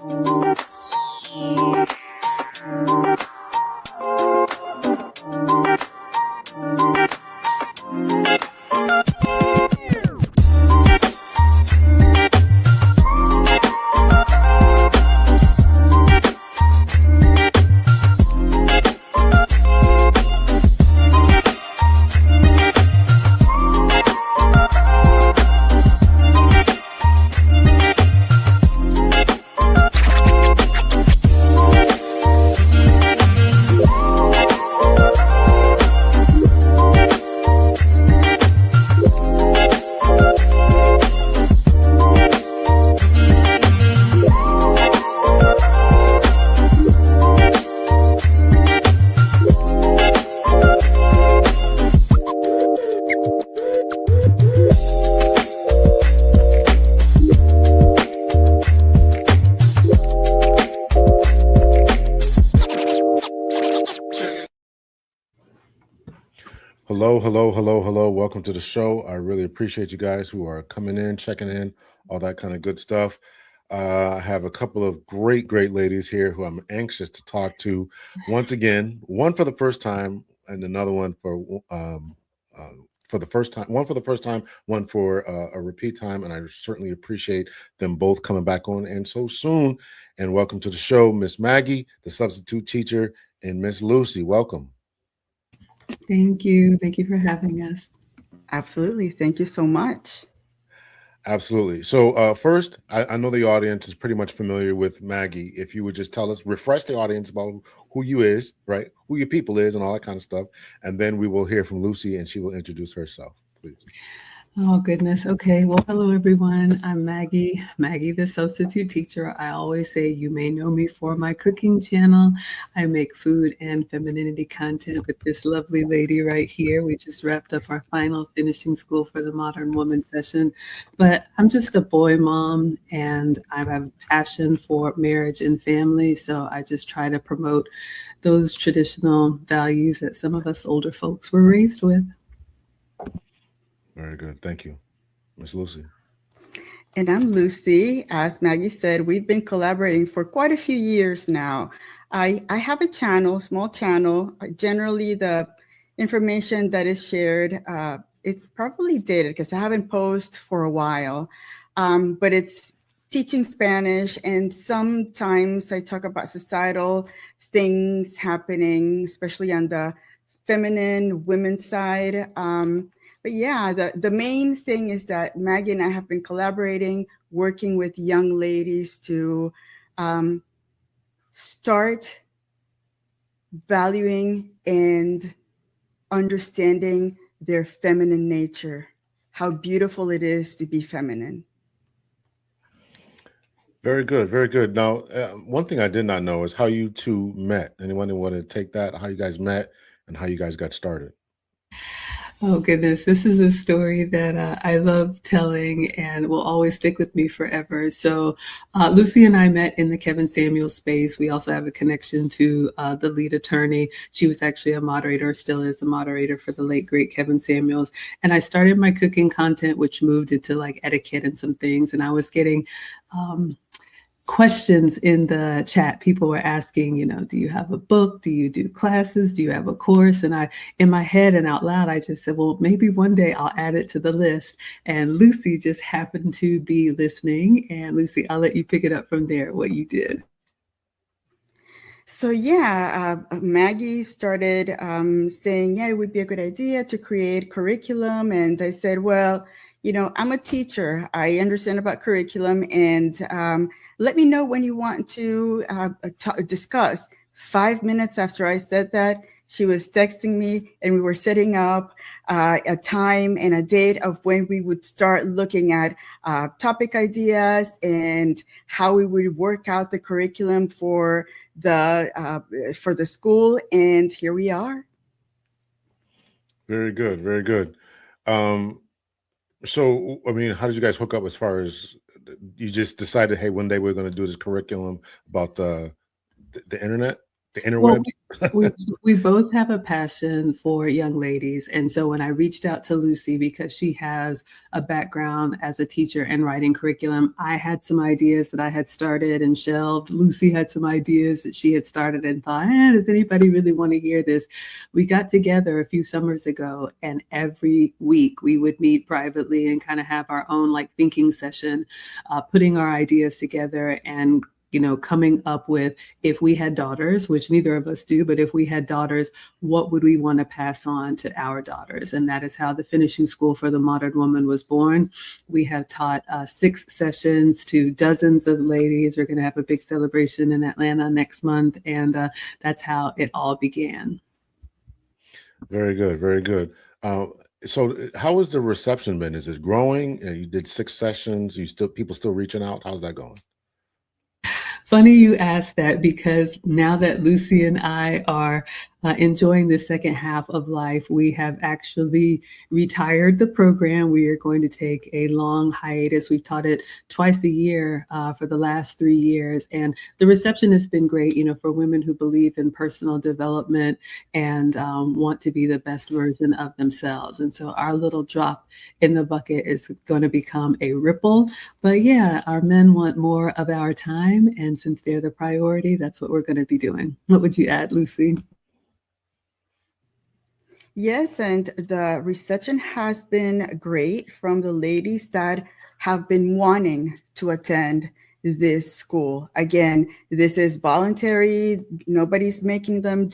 Hello. Welcome to the show. I really appreciate you guys who are coming in, checking in, all that kind of good stuff. I have a couple of great ladies here who I'm anxious to talk to once again. One for the first time, and another one for the first time. One for the first time, one for a repeat time. And I certainly appreciate them both coming back on and so soon. And welcome to the show, Miss Maggie, the substitute teacher, and Miss Lucy. Welcome. Thank you. Thank you for having us. Absolutely. Thank you so much. Absolutely. So first, I know the audience is pretty much familiar with Maggie. If you would just tell us, refresh the audience about who you is, right? Who your people is and all that kind of stuff. And then we will hear from Lucy and she will introduce herself, please. Oh, goodness. Okay. Well, hello, everyone. I'm Maggie, the substitute teacher. I always say you may know me for my cooking channel. I make food and femininity content with this lovely lady right here. We just wrapped up our final finishing school for the Modern Woman session. But I'm just a boy mom and I have a passion for marriage and family. So I just try to promote those traditional values that some of us older folks were raised with. Very good. Thank you. Miss Lucy. And I'm Lucy. As Maggie said, we've been collaborating for quite a few years now. I have a channel, small channel. Generally, the information that is shared, it's probably dated because I haven't posted for a while, but it's teaching Spanish. And sometimes I talk about societal things happening, especially on the feminine women's side. But yeah, the main thing is that Maggie and I have been collaborating, working with young ladies to start valuing and understanding their feminine nature, how beautiful it is to be feminine. Very good. Very good. Now, one thing I did not know is how you two met. Anyone want to take that, how you guys met and how you guys got started? Oh, goodness. This is a story that I love telling and will always stick with me forever. So Lucy and I met in the Kevin Samuels space. We also have a connection to the lead attorney. She was actually a moderator, still is a moderator for the late, great Kevin Samuels. And I started my cooking content, which moved into like etiquette and some things. And I was getting questions in the chat. People were asking, do you have a book? Do you do classes? Do you have a course? And I, in my head and out loud, I just said, well, maybe one day I'll add it to the list. And Lucy just happened to be listening. And Lucy, I'll let you pick it up from there, what you did. So yeah, Maggie started saying, yeah, it would be a good idea to create curriculum. And I said, well, I'm a teacher. I understand about curriculum, and let me know when you want to discuss. 5 minutes after I said that, she was texting me, and we were setting up a time and a date of when we would start looking at topic ideas and how we would work out the curriculum for the school. And here we are. Very good. Very good. So, I mean, how did you guys hook up as far as you just decided, hey, one day we're going to do this curriculum about the internet, the interwebs? We both have a passion for young ladies. And so when I reached out to Lucy, because she has a background as a teacher and writing curriculum, I had some ideas that I had started and shelved. Lucy had some ideas that she had started and thought, does anybody really want to hear this? We got together a few summers ago, and every week we would meet privately and kind of have our own like thinking session, putting our ideas together and coming up with, if we had daughters, which neither of us do, but if we had daughters, what would we want to pass on to our daughters? And that is how the Finishing School for the Modern Woman was born. We have taught 6 sessions to dozens of ladies. We're going to have a big celebration in Atlanta next month. And that's how it all began. Very good. Very good. So how has the reception been? Is it growing? You did 6 sessions. People still reaching out. How's that going? Funny you asked that, because now that Lucy and I are enjoying the second half of life, we have actually retired the program. We are going to take a long hiatus. We've taught it twice a year for the last 3 years. And the reception has been great, for women who believe in personal development and want to be the best version of themselves. And so our little drop in the bucket is going to become a ripple. But yeah, our men want more of our time. And since they're the priority, that's what we're going to be doing. What would you add, Lucy? Yes, and the reception has been great from the ladies that have been wanting to attend this school. Again, this is voluntary. Nobody's making them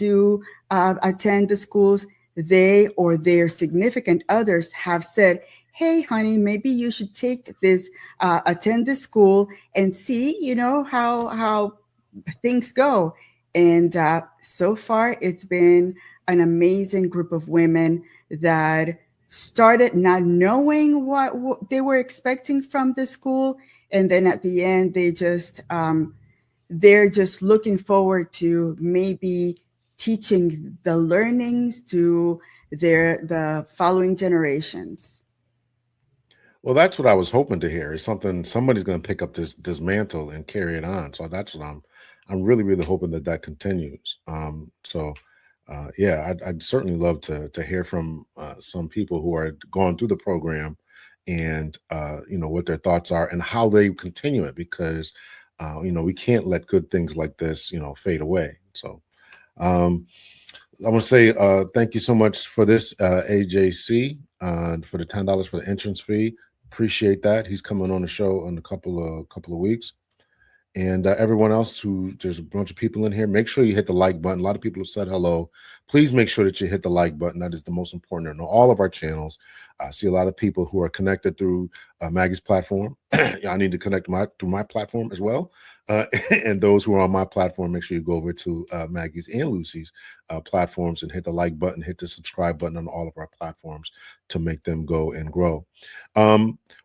attend the schools. They or their significant others have said, hey, honey, maybe you should take this, attend this school and see, how things go. And so far, it's been an amazing group of women that started not knowing what they were expecting from the school. And then at the end, they're just looking forward to maybe teaching the learnings to the following generations. Well, that's what I was hoping to hear. Is somebody's going to pick up this mantle and carry it on. So that's what I'm really, really hoping that continues. Yeah, I'd certainly love to hear from some people who are going through the program, and what their thoughts are and how they continue it, because we can't let good things like this fade away. So I want to say thank you so much for this, AJC, for the $10 for the entrance fee. Appreciate that. He's coming on the show in a couple of weeks. And everyone else, there's a bunch of people in here, make sure you hit the like button. A lot of people have said hello. Please make sure that you hit the like button. That is the most important on all of our channels. I see a lot of people who are connected through Maggie's platform. I need to connect through my platform as well. And those who are on my platform, make sure you go over to Maggie's and Lucy's platforms and hit the like button, hit the subscribe button on all of our platforms to make them go and grow.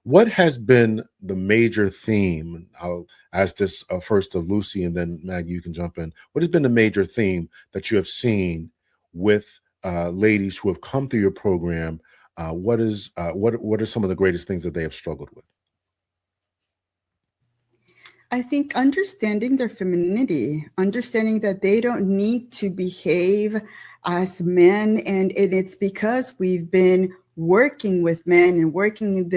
What has been the major theme? I'll ask this first of Lucy, and then Maggie, you can jump in. What has been the major theme that you have seen with ladies who have come through your program? What are some of the greatest things that they have struggled with? I think understanding their femininity, understanding that they don't need to behave as men. And it's because we've been working with men and working in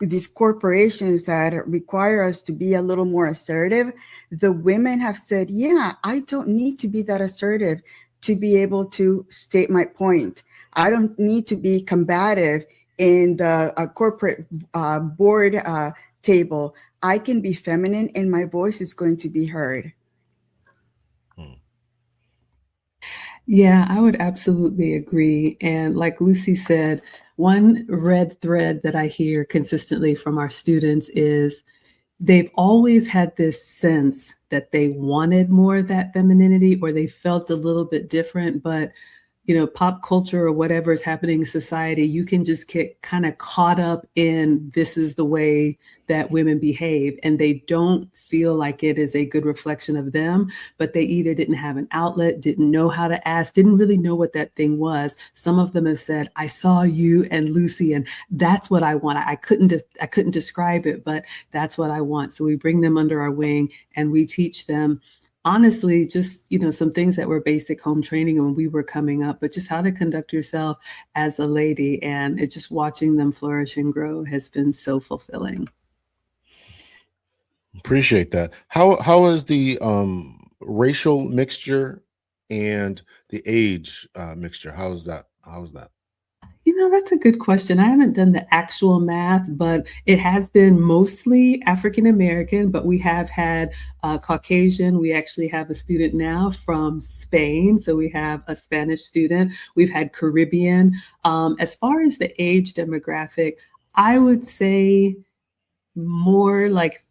these corporations that require us to be a little more assertive. The women have said, yeah, I don't need to be that assertive to be able to state my point. I don't need to be combative in the corporate board table. I can be feminine and my voice is going to be heard. Yeah, I would absolutely agree. And like Lucy said, one red thread that I hear consistently from our students is they've always had this sense that they wanted more of that femininity, or they felt a little bit different, but pop culture or whatever is happening in society, you can just get kind of caught up in this is the way that women behave, and they don't feel like it is a good reflection of them, but they either didn't have an outlet, didn't know how to ask, didn't really know what that thing was. Some of them have said, I saw you and Lucy, and that's what I want. I couldn't describe it, but that's what I want. So we bring them under our wing and we teach them honestly, just, some things that were basic home training when we were coming up, but just how to conduct yourself as a lady. And it's just watching them flourish and grow has been so fulfilling. Appreciate that. How is the racial mixture and the age mixture? How's that? How's that? That's a good question. I haven't done the actual math, but it has been mostly African American, but we have had Caucasian. We actually have a student now from Spain. So we have a Spanish student. We've had Caribbean. As far as the age demographic, I would say more like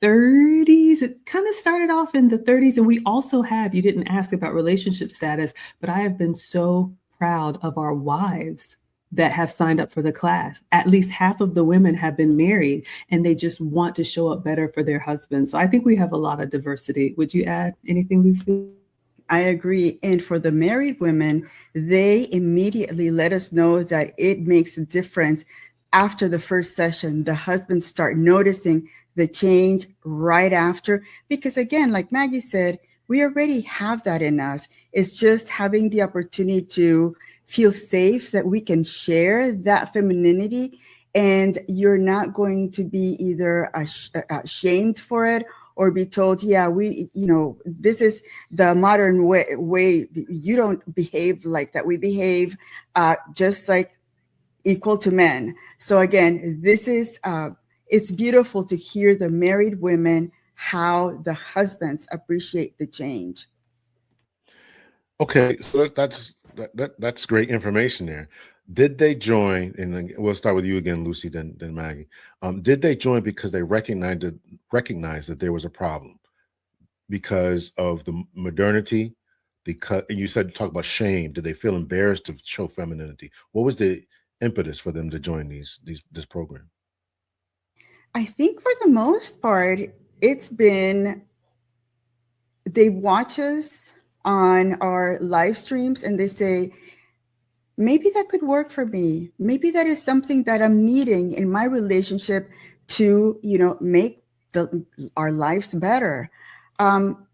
30s. It kind of started off in the 30s. And we also have, you didn't ask about relationship status, but I have been so proud of our wives that have signed up for the class. At least half of the women have been married and they just want to show up better for their husbands. So I think we have a lot of diversity. Would you add anything, Lucy? I agree. And for the married women, they immediately let us know that it makes a difference after the first session. The husbands start noticing the change right after, because again, like Maggie said, we already have that in us. It's just having the opportunity to feel safe that we can share that femininity, and you're not going to be either ashamed for it or be told, yeah, this is the modern way. You don't behave like that. We behave just like equal to men. So again, this is, it's beautiful to hear the married women, how the husbands appreciate the change. Okay, so that's great information there. Did they join? And then we'll start with you again, Lucy, then Maggie. Did they join because they recognized that there was a problem because of the modernity? Because and you said talk about shame. Did they feel embarrassed to show femininity? What was the impetus for them to join this program? I think for the most part, it's been, they watch us on our live streams and they say, maybe that could work for me. Maybe that is something that I'm needing in my relationship to, make our lives better. I'm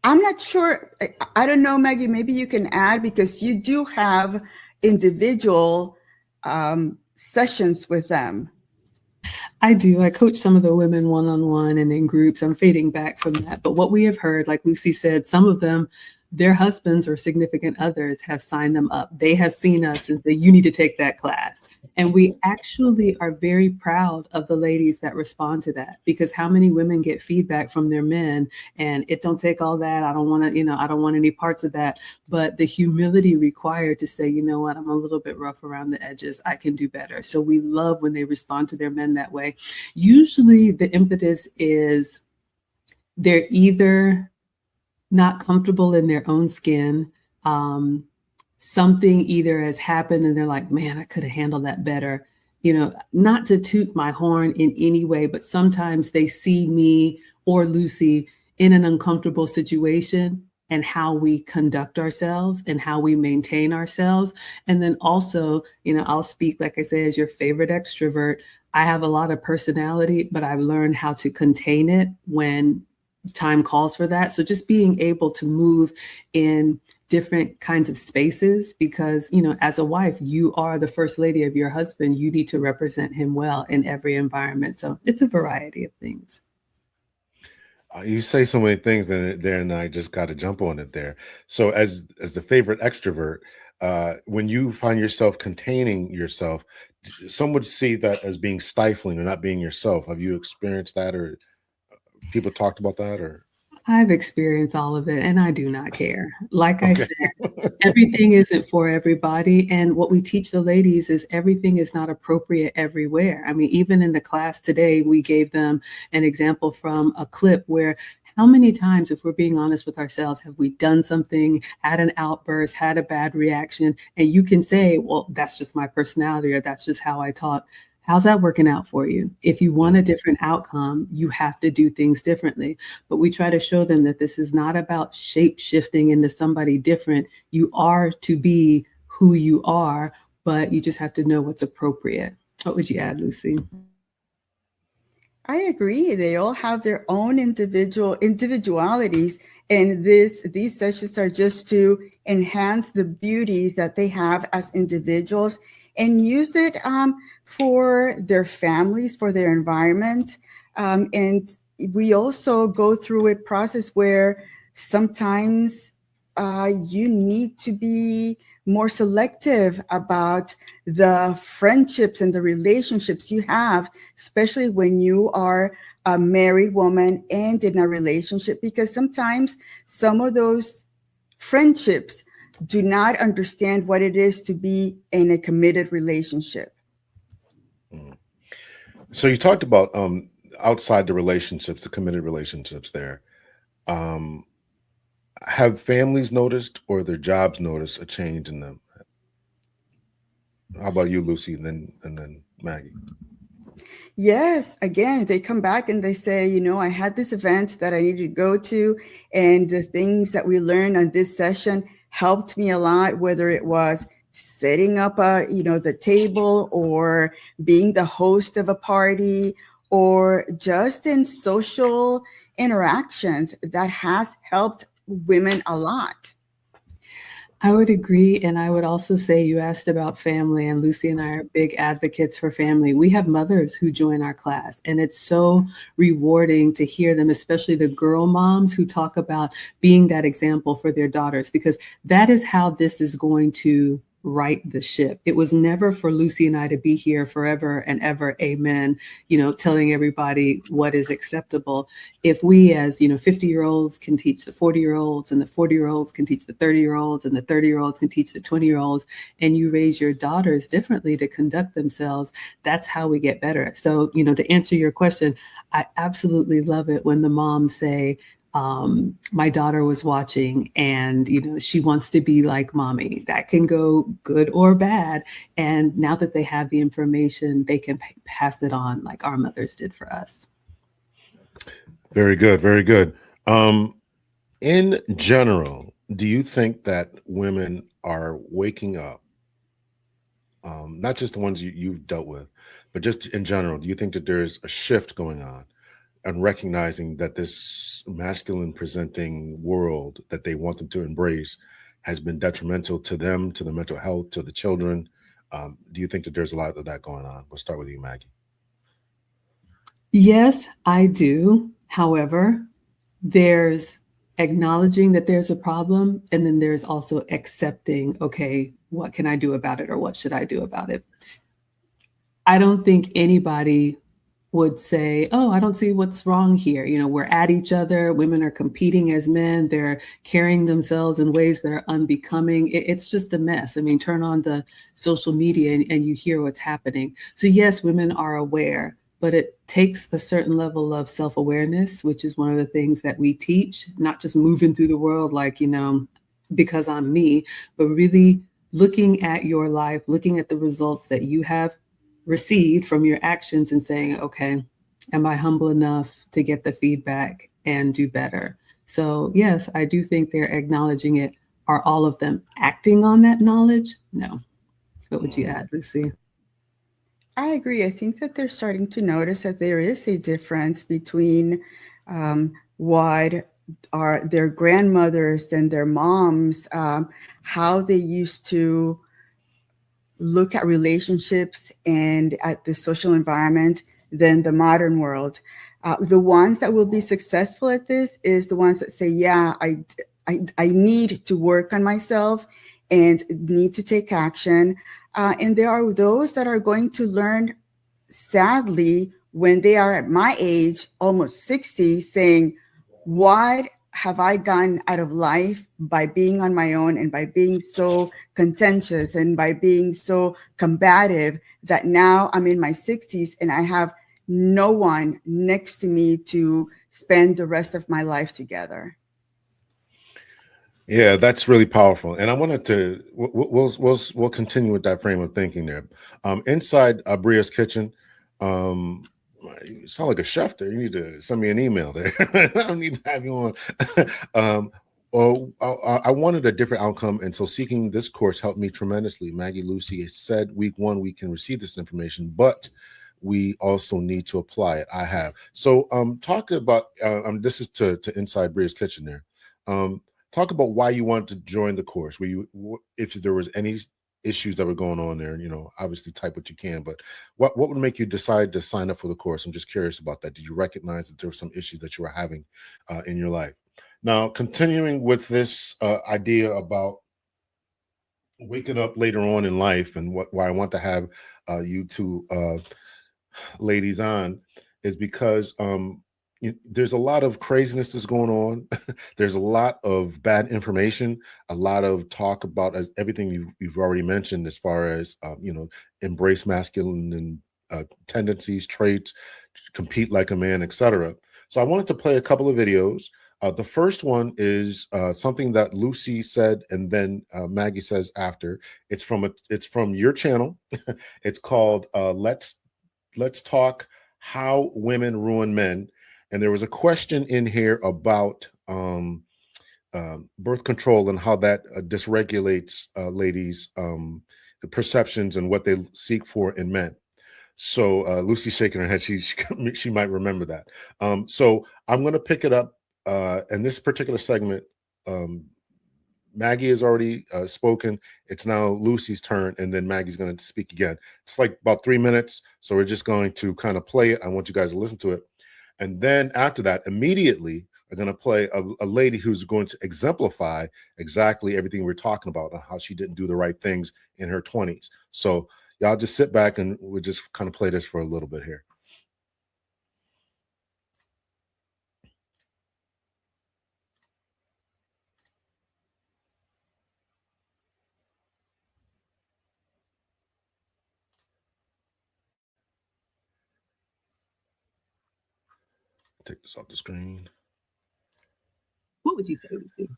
not sure. I don't know, Maggie, maybe you can add, because you do have individual sessions with them. I do. I coach some of the women one-on-one and in groups. I'm fading back from that. But what we have heard, like Lucy said, some of them, their husbands or significant others have signed them up. They have seen us and say, you need to take that class. And we actually are very proud of the ladies that respond to that, because how many women get feedback from their men and it don't take all that. I don't want to, I don't want any parts of that. But the humility required to say, you know what, I'm a little bit rough around the edges. I can do better. So we love when they respond to their men that way. Usually the impetus is they're either not comfortable in their own skin. Something either has happened and they're like, man, I could have handled that better. Not to toot my horn in any way, but sometimes they see me or Lucy in an uncomfortable situation and how we conduct ourselves and how we maintain ourselves. And then also, I'll speak, like I say, as your favorite extrovert. I have a lot of personality, but I've learned how to contain it when time calls for that. So just being able to move in different kinds of spaces, because, as a wife, you are the first lady of your husband. You need to represent him well in every environment. So it's a variety of things. You say so many things in there, and I just got to jump on it there. So, as the favorite extrovert, when you find yourself containing yourself, some would see that as being stifling or not being yourself. Have you experienced that, or people talked about that, or? I've experienced all of it and I do not care. Like I Okay. said, everything isn't for everybody. And what we teach the ladies is everything is not appropriate everywhere. I mean, even in the class today, we gave them an example from a clip where how many times, if we're being honest with ourselves, have we done something, had an outburst, had a bad reaction, and you can say, well, that's just my personality or that's just how I talk. How's that working out for you? If you want a different outcome, you have to do things differently. But we try to show them that this is not about shape shifting into somebody different. You are to be who you are, but you just have to know what's appropriate. What would you add, Lucy? I agree. They all have their own individualities, And these sessions are just to enhance the beauty that they have as individuals and use it for their families, for their environment. And we also go through a process where sometimes you need to be more selective about the friendships and the relationships you have, especially when you are a married woman and in a relationship, because sometimes some of those friendships do not understand what it is to be in a committed relationship. So you talked about outside the relationships, the committed relationships there. Have families noticed or their jobs noticed a change in them? How about you, Lucy, and then Maggie? Yes, again, they come back and they say, you know, I had this event that I needed to go to, and the things that we learned on this session helped me a lot, whether it was setting up the table, or being the host of a party, or just in social interactions. That has helped women a lot. I would agree. And I would also say, you asked about family, and Lucy and I are big advocates for family. We have mothers who join our class, and it's so rewarding to hear them, especially the girl moms who talk about being that example for their daughters, because that is how this is going to right the ship. It was never for Lucy and I to be here forever and ever, amen, telling everybody what is acceptable. If we, as 50-year-olds can teach the 40-year-olds, and the 40-year-olds can teach the 30-year-olds, and the 30-year-olds can teach the 20-year-olds, and you raise your daughters differently to conduct themselves, that's how we get better. So, to answer your question, I absolutely love it when the moms say, my daughter was watching and, she wants to be like mommy. That can go good or bad. And now that they have the information, they can pass it on like our mothers did for us. Very good. Very good. In general, do you think that women are waking up? Not just the ones you've dealt with, but just in general, do you think that there's a shift going on and recognizing that this masculine presenting world that they want them to embrace has been detrimental to them, to their mental health, to the children? Do you think that there's a lot of that going on? We'll start with you, Maggie. Yes, I do. However, there's acknowledging that there's a problem, and then there's also accepting, okay, what can I do about it, or what should I do about it? I don't think anybody would say, oh, I don't see what's wrong here. We're at each other. Women are competing as men. They're carrying themselves in ways that are unbecoming. It's just a mess. I mean, turn on the social media and you hear what's happening. So yes, women are aware, but it takes a certain level of self-awareness, which is one of the things that we teach, not just moving through the world like, because I'm me, but really looking at your life, looking at the results that you have received from your actions and saying, okay, am I humble enough to get the feedback and do better? So yes, I do think they're acknowledging it. Are all of them acting on that knowledge? No. What would you add, Lucy? I agree. I think that they're starting to notice that there is a difference between what are their grandmothers and their moms, how they used to look at relationships and at the social environment than the modern world. The ones that will be successful at this is the ones that say, yeah, I need to work on myself and need to take action. And there are those that are going to learn, sadly, when they are at my age, almost 60, saying, what have I gotten out of life by being on my own and by being so contentious and by being so combative that now I'm in my 60s and I have no one next to me to spend the rest of my life together. Yeah, that's really powerful, and I wanted to. We'll continue with that frame of thinking there. Inside Bria's kitchen, you sound like a chef there. You need to send me an email there. I don't need to have you on. I wanted a different outcome, and so seeking this course helped me tremendously. Maggie Lucy said week 1 we can receive this information, but we also need to apply it. I have. So talk about this is to Inside Bria's kitchen there. Talk about why you wanted to join the course. If there was any issues that were going on there, obviously type what you can, but what would make you decide to sign up for the course? I'm just curious about that. Did you recognize that there were some issues that you were having in your life? Now, continuing with this idea about waking up later on in life, and why I want to have you two ladies on is because there's a lot of craziness that's going on. There's a lot of bad information, a lot of talk about everything you've already mentioned as far as embrace masculine and tendencies, traits, compete like a man, etc. So I wanted to play a couple of videos. The first one is something that Lucy said, and then Maggie says after. It's from your channel. It's called Let's Talk How Women Ruin Men. And there was a question in here about birth control and how that dysregulates ladies' the perceptions and what they seek for in men. So Lucy's shaking her head. She might remember that. So I'm going to pick it up. In this particular segment, Maggie has already spoken. It's now Lucy's turn, and then Maggie's going to speak again. It's like about 3 minutes, so we're just going to kind of play it. I want you guys to listen to it. And then after that, immediately, we're going to play a lady who's going to exemplify exactly everything we're talking about and how she didn't do the right things in her 20s. So y'all just sit back, and we'll just kind of play this for a little bit here. Take this off the screen. What would you say, Lucy?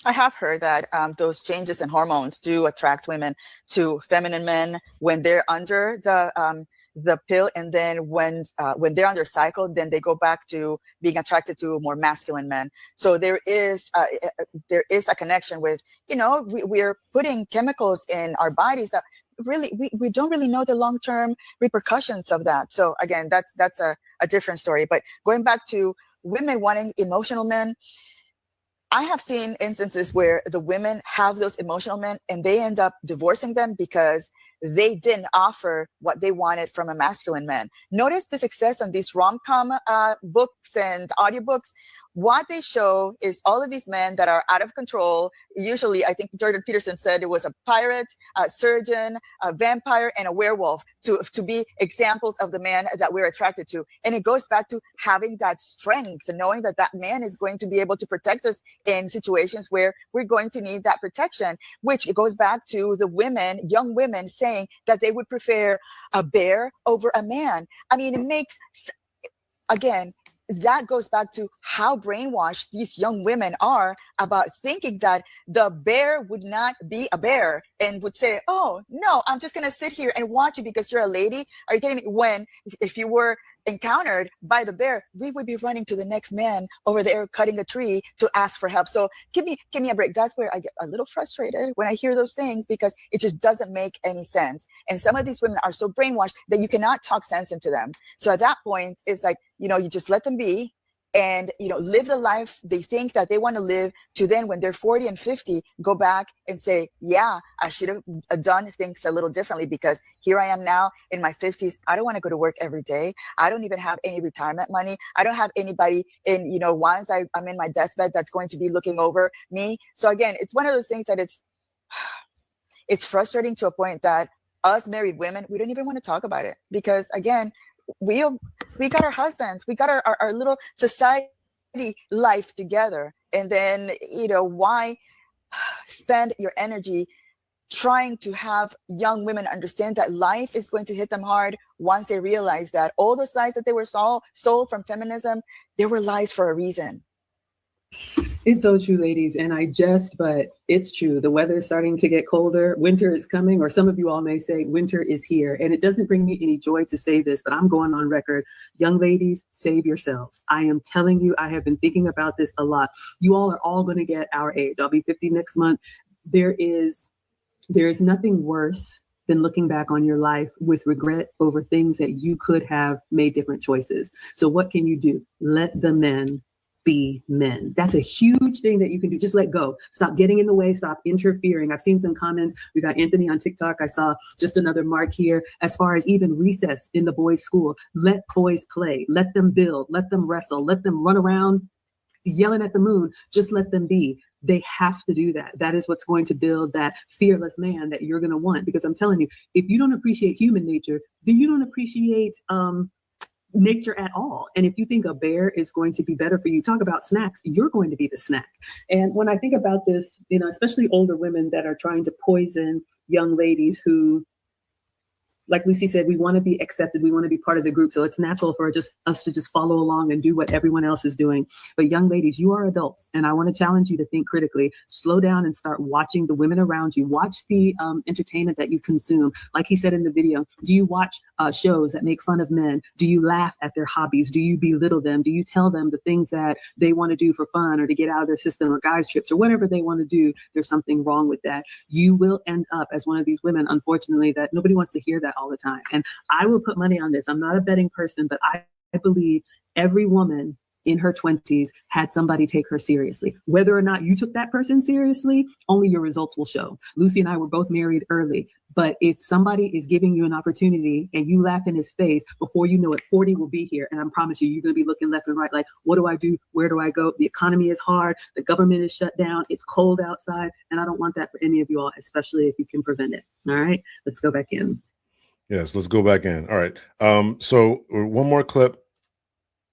I have heard that those changes in hormones do attract women to feminine men when they're under the pill, and then when they're on their cycle, then they go back to being attracted to more masculine men. So there is a connection with, we're putting chemicals in our bodies that really we don't really know the long-term repercussions of that. So again, that's a different story. But going back to women wanting emotional men, I have seen instances where the women have those emotional men and they end up divorcing them because they didn't offer what they wanted from a masculine man. Notice the success on these rom-com books and audiobooks. What they show is all of these men that are out of control. Usually, I think Jordan Peterson said it was a pirate, a surgeon, a vampire, and a werewolf to be examples of the man that we're attracted to. And it goes back to having that strength and knowing that that man is going to be able to protect us in situations where we're going to need that protection, which it goes back to the women, young women saying that they would prefer a bear over a man. I mean, it makes, again, that goes back to how brainwashed these young women are about thinking that the bear would not be a bear and would say, oh, no, I'm just going to sit here and watch you because you're a lady. Are you kidding me? When if you were encountered by the bear, we would be running to the next man over there cutting a tree to ask for help. So give me a break. That's where I get a little frustrated when I hear those things because it just doesn't make any sense. And some of these women are so brainwashed that you cannot talk sense into them. So at that point, it's like, you just let them be and, live the life they think that they want to live, to then when they're 40 and 50, go back and say, yeah, I should have done things a little differently because here I am now in my 50s. I don't want to go to work every day. I don't even have any retirement money. I don't have anybody in, once I'm in my deathbed that's going to be looking over me. So again, it's one of those things that it's frustrating to a point that us married women, we don't even want to talk about it because again, we got our husbands, we got our little society life together. And then, why spend your energy trying to have young women understand that life is going to hit them hard once they realize that all those lies that they were sold from feminism, they were lies for a reason. It's so true, ladies. And but it's true. The weather is starting to get colder. Winter is coming, or some of you all may say winter is here. And it doesn't bring me any joy to say this, but I'm going on record. Young ladies, save yourselves. I am telling you, I have been thinking about this a lot. You all are all going to get our age. I'll be 50 next month. There is nothing worse than looking back on your life with regret over things that you could have made different choices. So what can you do? Let the men be men. That's a huge thing that you can do. Just let go. Stop getting in the way. Stop interfering. I've seen some comments. We got Anthony on TikTok. I saw just another mark here. As far as even recess in the boys' school, let boys play. Let them build. Let them wrestle. Let them run around yelling at the moon. Just let them be. They have to do that. That is what's going to build that fearless man that you're going to want. Because I'm telling you, if you don't appreciate human nature, then you don't appreciate nature at all. And if you think a bear is going to be better for you, talk about snacks, you're going to be the snack. And when I think about this, you know, especially older women that are trying to poison young ladies who, like Lucy said, we want to be accepted. We want to be part of the group. So it's natural for us to just follow along and do what everyone else is doing. But young ladies, you are adults. And I want to challenge you to think critically, slow down and start watching the women around you. Watch the entertainment that you consume. Like he said in the video, do you watch shows that make fun of men? Do you laugh at their hobbies? Do you belittle them? Do you tell them the things that they want to do for fun or to get out of their system or guys trips or whatever they want to do? There's something wrong with that. You will end up as one of these women, unfortunately, that nobody wants to hear that all the time. And I will put money on this. I'm not a betting person, but I believe every woman in her 20s had somebody take her seriously. Whether or not you took that person seriously, only your results will show. Lucy and I were both married early, but if somebody is giving you an opportunity and you laugh in his face, before you know it, 40 will be here. And I promise you, you're going to be looking left and right like, what do I do? Where do I go? The economy is hard. The government is shut down. It's cold outside. And I don't want that for any of you all, especially if you can prevent it. All right, let's go back in. Yes, let's go back in. All right. So one more clip.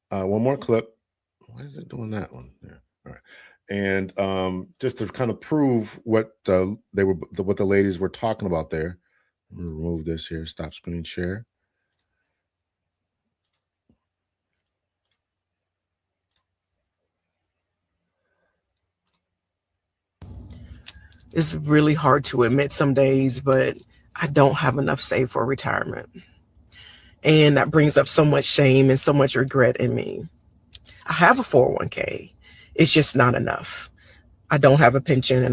Why is it doing that one? Yeah. All right. And just to kind of prove what the ladies were talking about there. I'm gonna remove this here. Stop screen share. It's really hard to admit some days, but I don't have enough saved for retirement. And that brings up so much shame and so much regret in me. I have a 401k. It's just not enough. I don't have a pension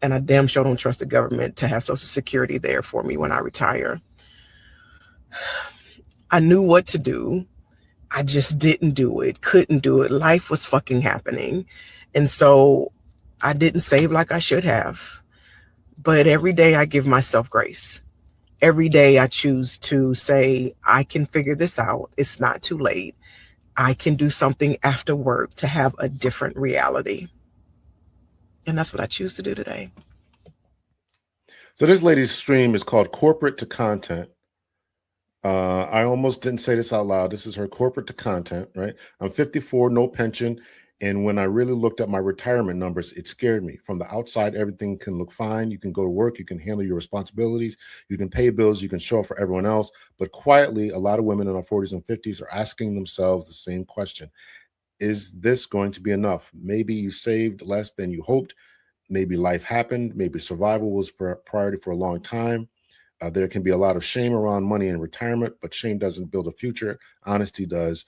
and I damn sure don't trust the government to have Social Security there for me when I retire. I knew what to do. I just didn't do it, couldn't do it. Life was fucking happening. And so I didn't save like I should have. But every day I give myself grace. Every day I choose to say, I can figure this out. It's not too late. I can do something after work to have a different reality. And that's what I choose to do today. So this lady's stream is called Corporate to Content. I almost didn't say this out loud. This is her corporate to content, right? I'm 54, no pension. And when I really looked at my retirement numbers, it scared me. From the outside, everything can look fine. You can go to work. You can handle your responsibilities. You can pay bills. You can show up for everyone else. But quietly, a lot of women in our 40s and 50s are asking themselves the same question. Is this going to be enough? Maybe you saved less than you hoped. Maybe life happened. Maybe survival was priority for a long time. There can be a lot of shame around money in retirement, but shame doesn't build a future. Honesty does.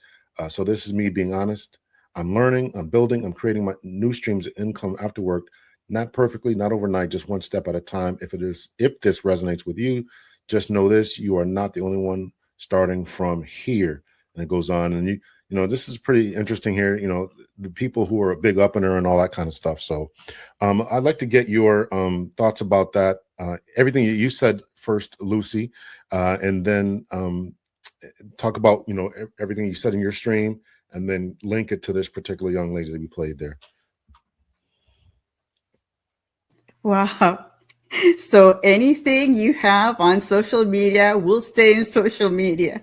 So this is me being honest. I'm learning, I'm building, I'm creating my new streams of income after work, not perfectly, not overnight, just one step at a time. If this resonates with you, just know this, you are not the only one starting from here. And it goes on. And you know, this is pretty interesting here, you know, the people who are a big up and her and all that kind of stuff. So I'd like to get your thoughts about that. Everything you said first, Lucy, and then talk about, you know, everything you said in your stream, and then link it to this particular young lady that we played there. Wow. So anything you have on social media will stay in social media.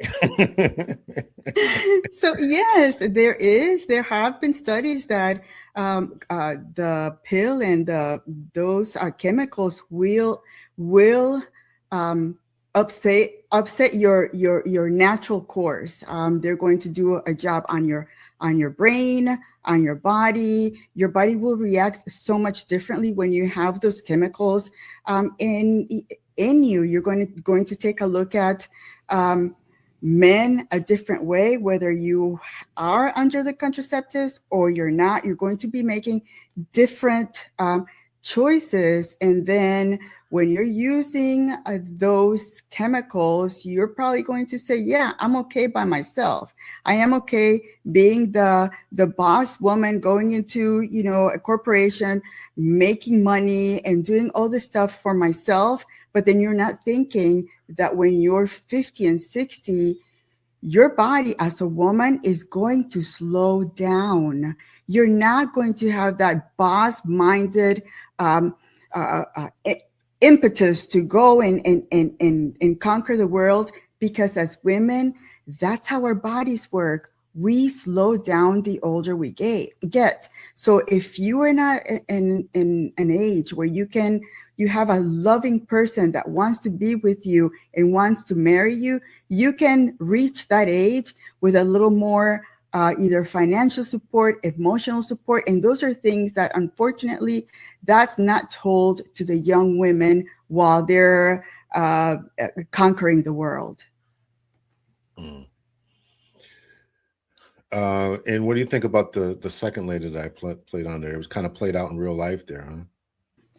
So yes, there have been studies that the pill and those chemicals will upset your natural course. They're going to do a job on your brain, on your body. Your body will react so much differently when you have those chemicals in you. You're going to take a look at men a different way, whether you are under the contraceptives or you're not. You're going to be making different choices. And then when you're using those chemicals, you're probably going to say, yeah, I'm okay by myself. I am okay being the boss woman going into, you know, a corporation, making money and doing all this stuff for myself. But then you're not thinking that when you're 50 and 60, your body as a woman is going to slow down. You're not going to have that boss-minded impetus to go and conquer the world, because as women, that's how our bodies work. We slow down the older we get. So if you are not in an age where you have a loving person that wants to be with you and wants to marry you, you can reach that age with a little more either financial support, emotional support. And those are things that, unfortunately, that's not told to the young women while they're conquering the world. Mm. And what do you think about the second lady that I played on there? It was kind of played out in real life there, huh?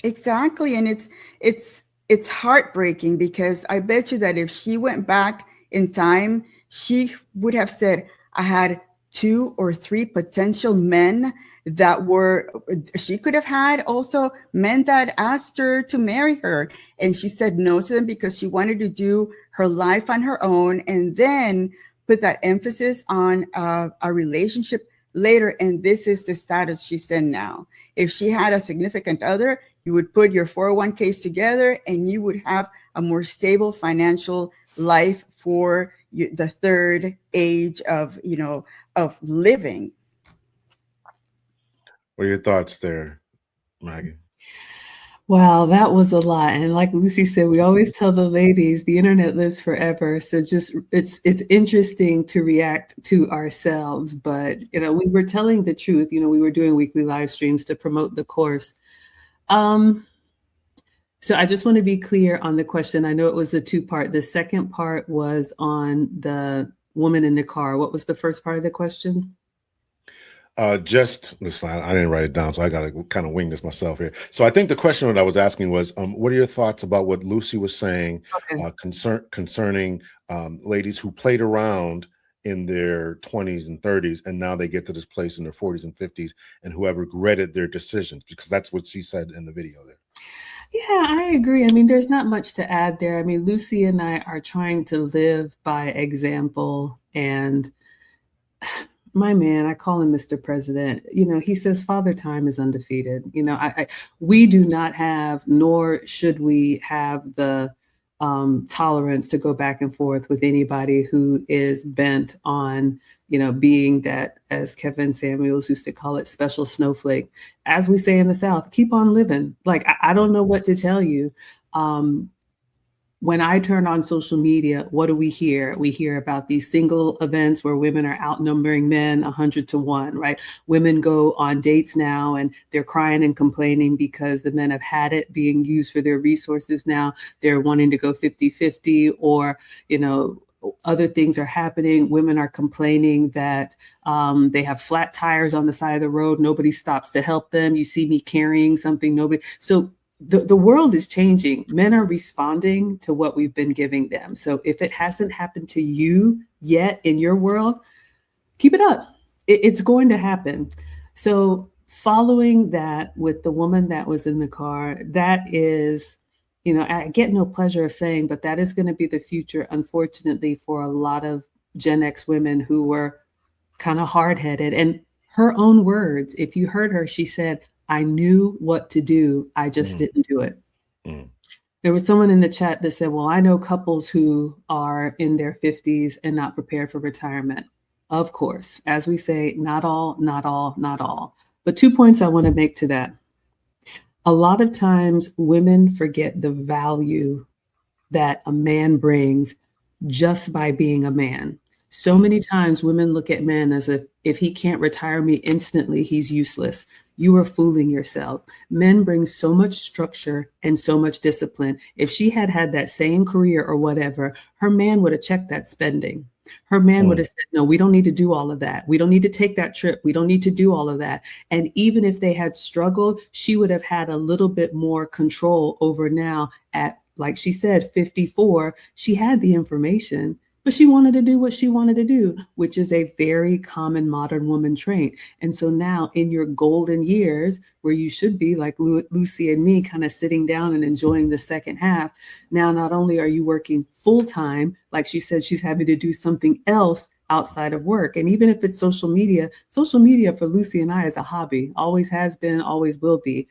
Exactly. And it's heartbreaking, because I bet you that if she went back in time, she would have said, I had 2 or 3 potential men that she could have had also men that asked her to marry her. And she said no to them because she wanted to do her life on her own, and then put that emphasis on a relationship later. And this is the status she's in now. If she had a significant other, you would put your 401ks together and you would have a more stable financial life for the third age of, you know, of living. What are your thoughts there, Maggie? Wow, that was a lot. And like Lucy said, we always tell the ladies the internet lives forever. So just it's interesting to react to ourselves. But you know, we were telling the truth. You know, we were doing weekly live streams to promote the course. So I just want to be clear on the question. I know it was a 2-part. The second part was on the woman in the car. What was the first part of the question? Just listen, I didn't write it down, so I got to kind of wing this myself here. So I think the question that I was asking was, what are your thoughts about what Lucy was saying concerning ladies who played around in their 20s and 30s, and now they get to this place in their 40s and 50s, and who have regretted their decisions, because that's what she said in the video there. Yeah, I agree. I mean, there's not much to add there. I mean, Lucy and I are trying to live by example, and my man, I call him Mr. President, you know, he says Father Time is undefeated. You know, we do not have, nor should we have the tolerance to go back and forth with anybody who is bent on, you know, being that, as Kevin Samuels used to call it, special snowflake. As we say in the South, keep on living. Like, I don't know what to tell you. When I turn on social media, what do we hear? We hear about these single events where women are outnumbering men 100-1, right? Women go on dates now and they're crying and complaining because the men have had it being used for their resources now. They're wanting to go 50-50, or, you know, other things are happening. Women are complaining that they have flat tires on the side of the road. Nobody stops to help them. You see me carrying something, so the world is changing. Men are responding to what we've been giving them. So if it hasn't happened to you yet in your world, keep it up. It's going to happen. So following that with the woman that was in the car, that is, you know, I get no pleasure of saying, but that is going to be the future, unfortunately, for a lot of Gen X women who were kind of hard-headed. And her own words, if you heard her, she said, I knew what to do. I just didn't do it. There was someone in the chat that said, well, I know couples who are in their 50s and not prepared for retirement. Of course, as we say, not all, not all, not all. But 2 points I want to make to that. A lot of times women forget the value that a man brings just by being a man. So many times women look at men as if he can't retire me instantly, he's useless. You are fooling yourself. Men bring so much structure and so much discipline. If she had had that same career or whatever, her man would have checked that spending. Her man would have said, no, we don't need to do all of that. We don't need to take that trip. We don't need to do all of that. And even if they had struggled, she would have had a little bit more control over now at, like she said, 54. She had the information, but she wanted to do what she wanted to do, which is a very common modern woman trait. And so now in your golden years, where you should be like Lucy and me, kind of sitting down and enjoying the second half, now not only are you working full time, like she said, she's having to do something else outside of work. And even if it's social media for Lucy and I is a hobby, always has been, always will be.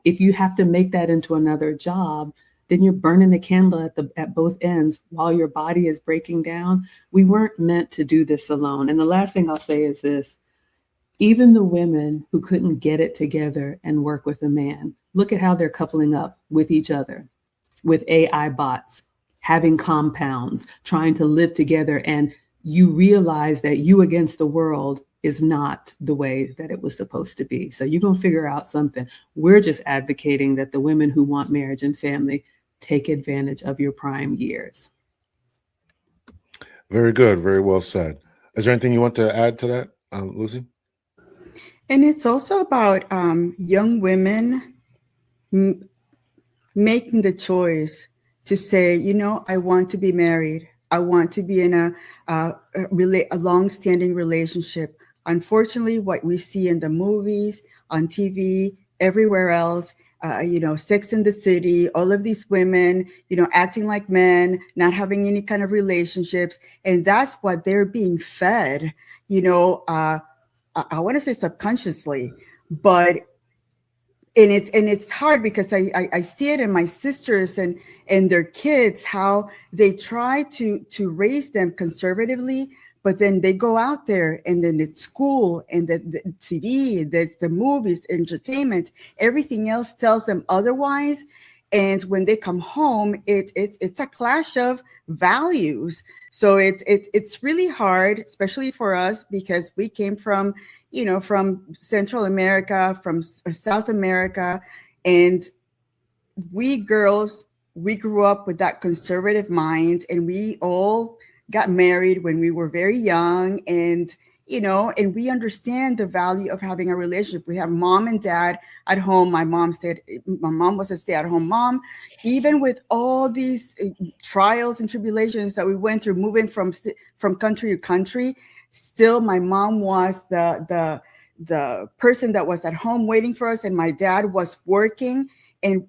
If you have to make that into another job, then you're burning the candle at both ends while your body is breaking down. We weren't meant to do this alone. And the last thing I'll say is this: even the women who couldn't get it together and work with a man, look at how they're coupling up with each other, with AI bots, having compounds, trying to live together. And you realize that you against the world is not the way that it was supposed to be. So you're going to figure out something. We're just advocating that the women who want marriage and family take advantage of your prime years. Very good. Very well said. Is there anything you want to add to that, Lucy? And it's also about young women making the choice to say, you know, I want to be married. I want to be in a long-standing relationship. Unfortunately, what we see in the movies, on TV, everywhere else, you know, Sex and the City, all of these women, you know, acting like men, not having any kind of relationships. And that's what they're being fed, you know, I want to say subconsciously, but it's hard because I see it in my sisters and their kids, how they try to raise them conservatively, but then they go out there and then it's school and the TV, there's the movies, entertainment, everything else tells them otherwise. And when they come home, it's a clash of values. So it's really hard, especially for us, because we came from, you know, from Central America, from South America, and we girls, we grew up with that conservative mind, and we all got married when we were very young, and you know, and we understand the value of having a relationship. We have mom and dad at home. My mom was a stay-at-home mom. Even with all these trials and tribulations that we went through, moving from country to country, still my mom was the person that was at home waiting for us, and my dad was working and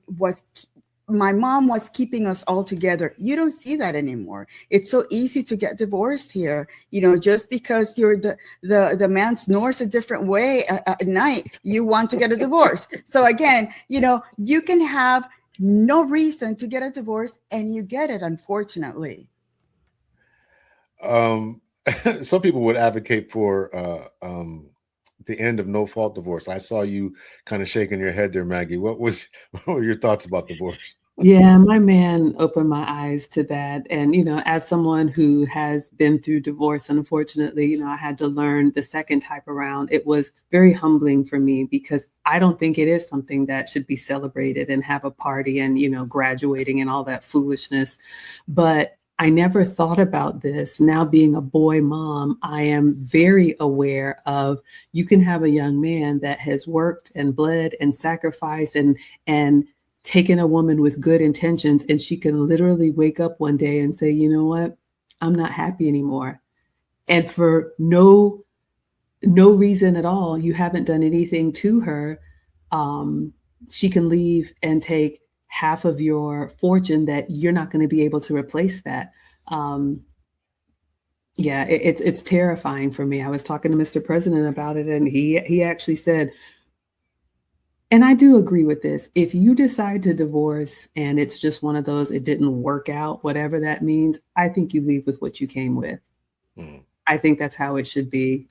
my mom was keeping us all together. You don't see that anymore. It's so easy to get divorced here. You know, just because you're the man snores a different way at night, you want to get a divorce. So again, you know, you can have no reason to get a divorce and you get it, unfortunately. Some people would advocate for the end of no-fault divorce. I saw you kind of shaking your head there, Maggie. What were your thoughts about divorce? Yeah, my man opened my eyes to that. And, you know, as someone who has been through divorce, unfortunately, you know, I had to learn the second type around. It was very humbling for me because I don't think it is something that should be celebrated and have a party and, you know, graduating and all that foolishness. But I never thought about this. Now being a boy mom, I am very aware of you can have a young man that has worked and bled and sacrificed and taken a woman with good intentions, and she can literally wake up one day and say, you know what, I'm not happy anymore. And for no reason at all, you haven't done anything to her. She can leave and take half of your fortune that you're not going to be able to replace that. Yeah, it's terrifying for me. I was talking to Mr. President about it, and he actually said, and I do agree with this. If you decide to divorce and it's just one of those, it didn't work out, whatever that means, I think you leave with what you came with. Mm. I think that's how it should be.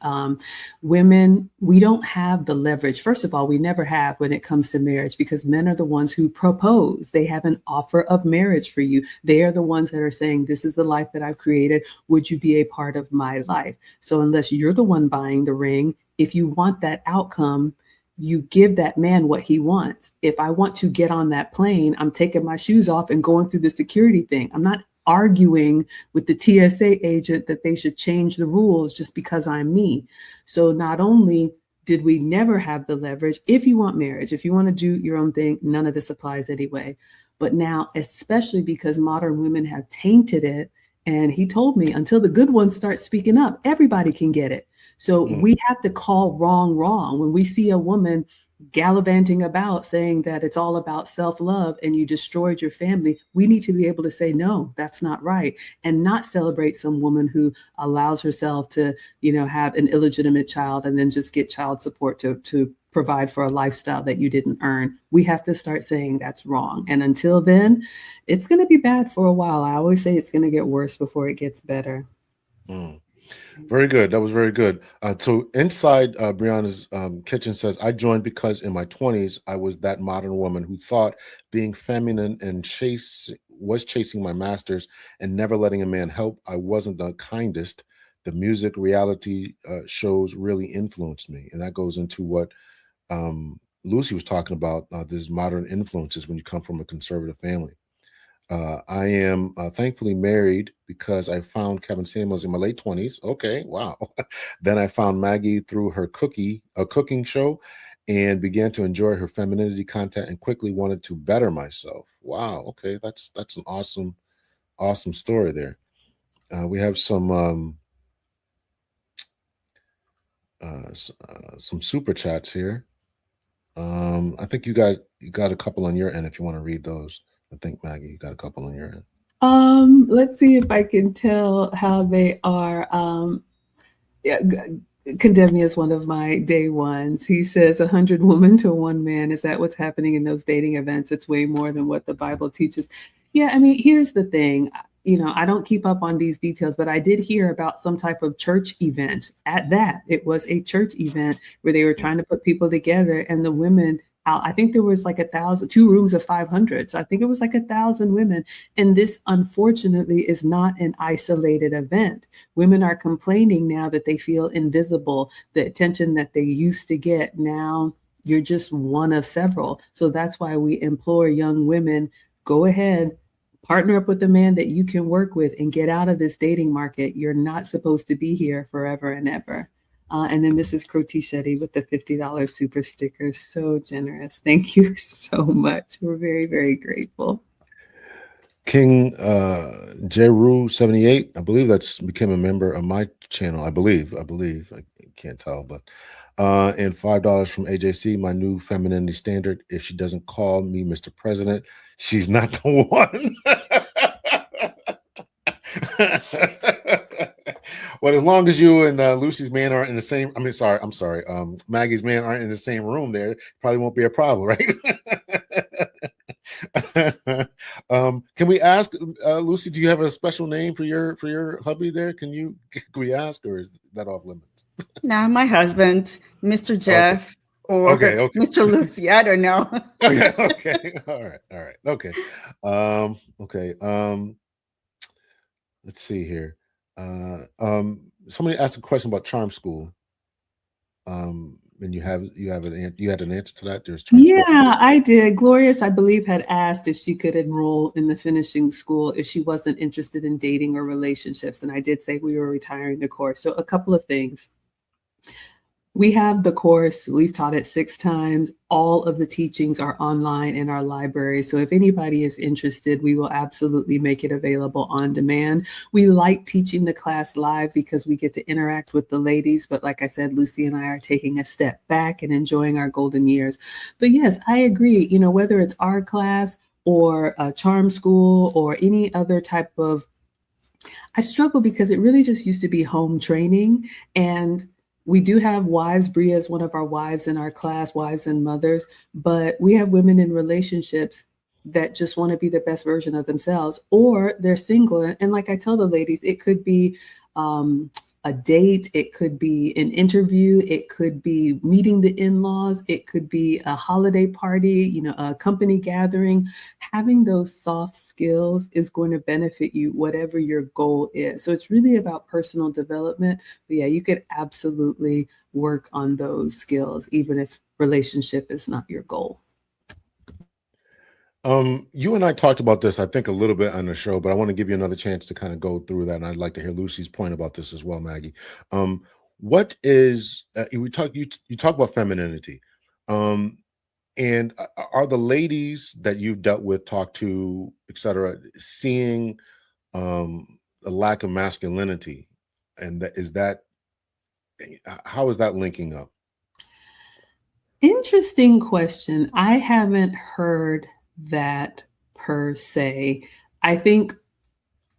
Women, we don't have the leverage. First of all, we never have when it comes to marriage, because men are the ones who propose. They have an offer of marriage for you. They are the ones that are saying, this is the life that I've created. Would you be a part of my life? So unless you're the one buying the ring, if you want that outcome, you give that man what he wants. If I want to get on that plane, I'm taking my shoes off and going through the security thing. I'm not arguing with the TSA agent that they should change the rules just because I'm me. So not only did we never have the leverage, if you want marriage, if you want to do your own thing, none of this applies anyway. But now, especially because modern women have tainted it, and he told me until the good ones start speaking up, everybody can get it. So we have to call wrong wrong. When we see a woman gallivanting about saying that it's all about self-love and you destroyed your family, we need to be able to say, no, that's not right, and not celebrate some woman who allows herself to, have an illegitimate child and then just get child support to provide for a lifestyle that you didn't earn. We have to start saying that's wrong. And until then, it's going to be bad for a while. I always say it's going to get worse before it gets better. Very good. That was very good. So inside Brianna's kitchen says, I joined because in my 20s, I was that modern woman who thought being feminine and chasing my masters and never letting a man help. I wasn't the kindest. The music reality shows really influenced me. And that goes into what Lucy was talking about, these modern influences when you come from a conservative family. I am thankfully married because I found Kevin Samuels in my late 20s. Okay, wow. Then I found Maggie through her cooking show and began to enjoy her femininity content and quickly wanted to better myself. Wow. Okay, that's an awesome story there. We have some super chats here. I think you got a couple on your end if you want to read those. I think, Maggie, you got a couple on your end. Let's see if I can tell how they are. Condemn me as one of my day ones. He says 100 women to one man. Is that what's happening in those dating events? It's way more than what the Bible teaches. Yeah, I mean, here's the thing. I don't keep up on these details, but I did hear about some type of church event. At that, it was a church event where they were trying to put people together, and the women, I think there was like 1,000, 2 rooms of 500. So I think it was like 1,000 women. And this, unfortunately, is not an isolated event. Women are complaining now that they feel invisible. The attention that they used to get, now you're just one of several. So that's why we implore young women, go ahead, partner up with a man that you can work with and get out of this dating market. You're not supposed to be here forever and ever. And then Mrs. Crotichetti with the $50 super sticker. So generous. Thank you so much. We're very, very grateful. King Jeru 78, I believe that's became a member of my channel. I believe. I can't tell, but and $5 from AJC, my new femininity standard. If she doesn't call me Mr. President, she's not the one. Well, as long as you and Lucy's man aren't in the same, I'm sorry, Maggie's man aren't in the same room, there probably won't be a problem, right? Can we ask Lucy, do you have a special name for your hubby there? Can we ask, or is that off limits? Now, my husband, Mr. Jeff, or Mr. Lucy, I don't know. Okay. All right. Okay. Let's see here. Somebody asked a question about charm school. And you had an answer to that. Yeah, I did. Glorious, I believe, had asked if she could enroll in the finishing school if she wasn't interested in dating or relationships. And I did say we were retiring the course. So a couple of things. We have the course. We've taught it 6 times. All of the teachings are online in our library. So if anybody is interested, we will absolutely make it available on demand. We like teaching the class live because we get to interact with the ladies. But like I said, Lucy and I are taking a step back and enjoying our golden years. But yes, I agree. Whether it's our class or a charm school or any other type of, I struggle because it really just used to be home training. And we do have wives. Bria is one of our wives in our class, wives and mothers, but we have women in relationships that just want to be the best version of themselves, or they're single. And like I tell the ladies, it could be a date, it could be an interview, it could be meeting the in-laws, it could be a holiday party, a company gathering. Having those soft skills is going to benefit you, whatever your goal is. So it's really about personal development. But yeah, you could absolutely work on those skills, even if relationship is not your goal. You and I talked about this, I think, a little bit on the show, but I want to give you another chance to kind of go through that, and I'd like to hear Lucy's point about this as well, Maggie. What is you talk about femininity, and are the ladies that you've dealt with, talked to, etc., seeing a lack of masculinity, and how is that linking up? Interesting question. I haven't heard that per se. I think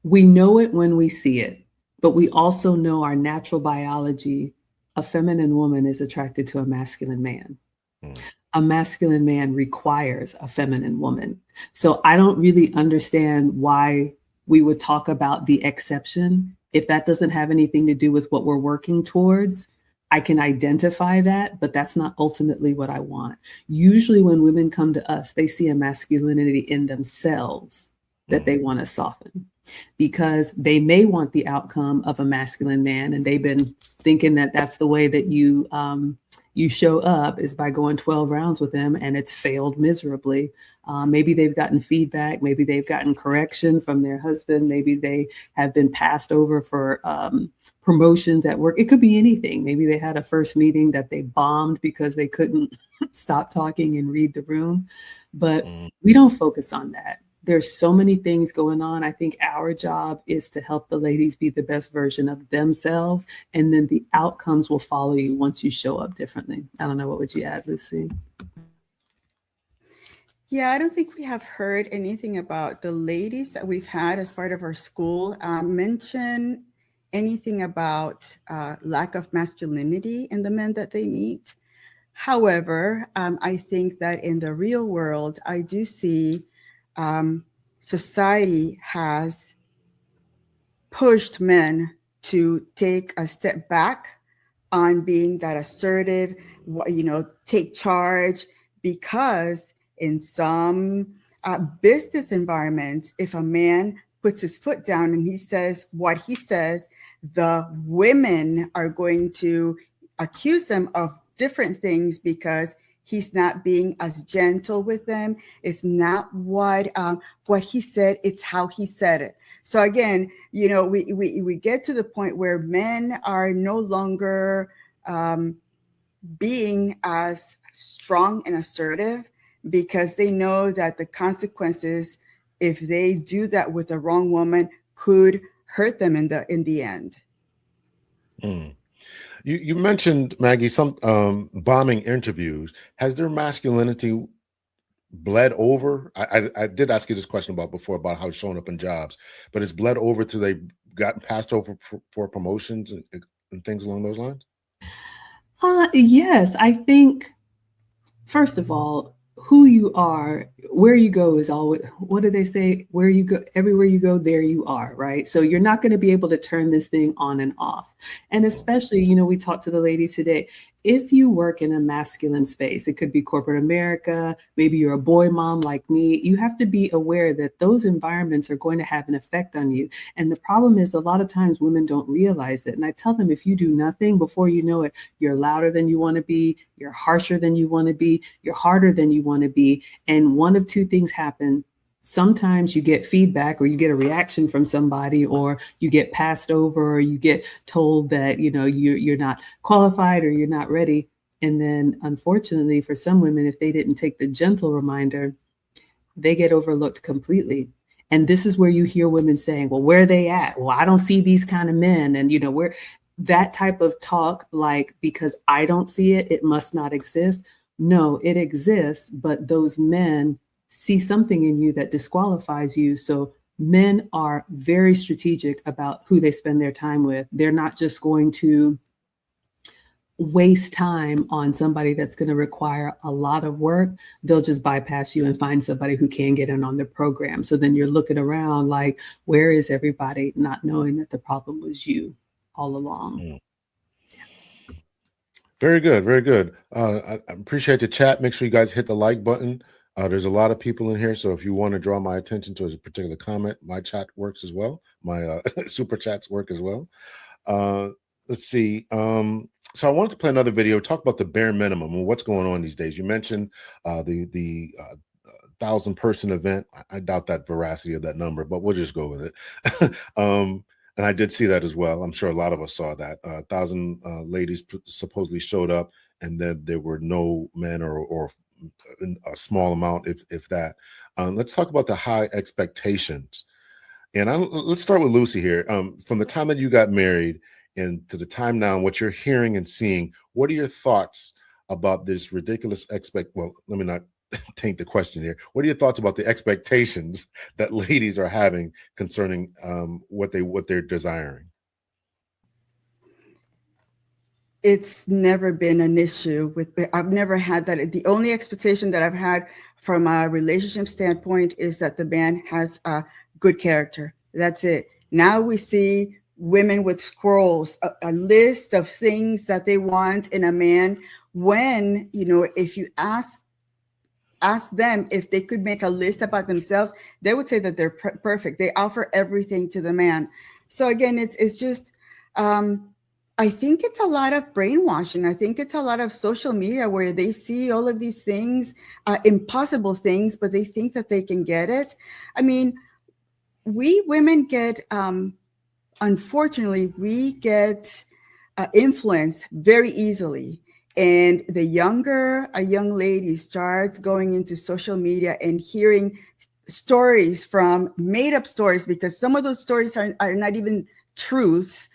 we know it when we see it, but we also know our natural biology. A feminine woman is attracted to a masculine man. Mm. A masculine man requires a feminine woman. So I don't really understand why we would talk about the exception. If that doesn't have anything to do with what we're working towards, I can identify that, but that's not ultimately what I want. Usually when women come to us, they see a masculinity in themselves that they want to soften, because they may want the outcome of a masculine man, and they've been thinking that that's the way that you show up, is by going 12 rounds with them, and it's failed miserably. Maybe they've gotten feedback, maybe they've gotten correction from their husband, maybe they have been passed over for promotions at work. It could be anything. Maybe they had a first meeting that they bombed because they couldn't stop talking and read the room. But we don't focus on that. There's so many things going on. I think our job is to help the ladies be the best version of themselves, and then the outcomes will follow you once you show up differently. I don't know. What would you add, Lucy? Yeah, I don't think we have heard anything about the ladies that we've had as part of our school mention anything about lack of masculinity in the men that they meet. However, I think that in the real world, I do see society has pushed men to take a step back on being that assertive, take charge, because in some business environments, if a man puts his foot down and he says what he says, the women are going to accuse him of different things because he's not being as gentle with them. It's not what he said, it's how he said it. So again, we get to the point where men are no longer being as strong and assertive, because they know that the consequences, if they do that with the wrong woman, could hurt them in the end. You mentioned, Maggie, some bombing interviews. Has their masculinity bled over? I did ask you this question before about how it's showing up in jobs, but it's bled over to they gotten passed over for promotions and things along those lines? Yes, I think, first of all, who you are, where you go is always, what do they say? Where you go, everywhere you go, there you are, right? So you're not going to be able to turn this thing on and off. And especially, we talked to the ladies today. If you work in a masculine space, it could be corporate America, maybe you're a boy mom like me, you have to be aware that those environments are going to have an effect on you. And the problem is, a lot of times women don't realize it. And I tell them, if you do nothing, before you know it, you're louder than you want to be, you're harsher than you want to be, you're harder than you want to be. And one of two things happen. Sometimes you get feedback, or you get a reaction from somebody, or you get passed over, or you get told that, you're not qualified or you're not ready. And then unfortunately for some women, if they didn't take the gentle reminder, they get overlooked completely. And this is where you hear women saying, well, where are they at? Well, I don't see these kind of men. And, where that type of talk, like, because I don't see it, it must not exist. No, it exists, but those men see something in you that disqualifies you. So men are very strategic about who they spend their time with. They're not just going to waste time on somebody that's going to require a lot of work. They'll just bypass you and find somebody who can get in on the program. So then you're looking around like, where is everybody? Not knowing that the problem was you all along. Very good. Very good. I appreciate the chat. Make sure you guys hit the like button. There's a lot of people in here, so if you want to draw my attention to a particular comment, my chat works as well. My super chats work as well. Let's see. So I wanted to play another video, talk about the bare minimum and what's going on these days. You mentioned the 1,000-person event. I doubt that veracity of that number, but we'll just go with it. And I did see that as well. I'm sure a lot of us saw that. 1,000 ladies supposedly showed up, and then there were no men or a small amount, if that. Let's talk about the high expectations. And let's start with Lucy here. From the time that you got married and to the time now, what you're hearing and seeing, what are your thoughts about this ridiculous well, let me not taint the question here. What are your thoughts about the expectations that ladies are having concerning what they're desiring? It's never been an issue I've never had that. The only expectation that I've had from a relationship standpoint is that the man has a good character. That's it. Now we see women with scrolls, a list of things that they want in a man. When, if you ask them if they could make a list about themselves, they would say that they're perfect. They offer everything to the man. So again, it's just, I think it's a lot of brainwashing. I think it's a lot of social media where they see all of these things, impossible things, but they think that they can get it. I mean, we women get, unfortunately, we get influenced very easily. And the younger a young lady starts going into social media and hearing stories made up stories, because some of those stories are not even truths,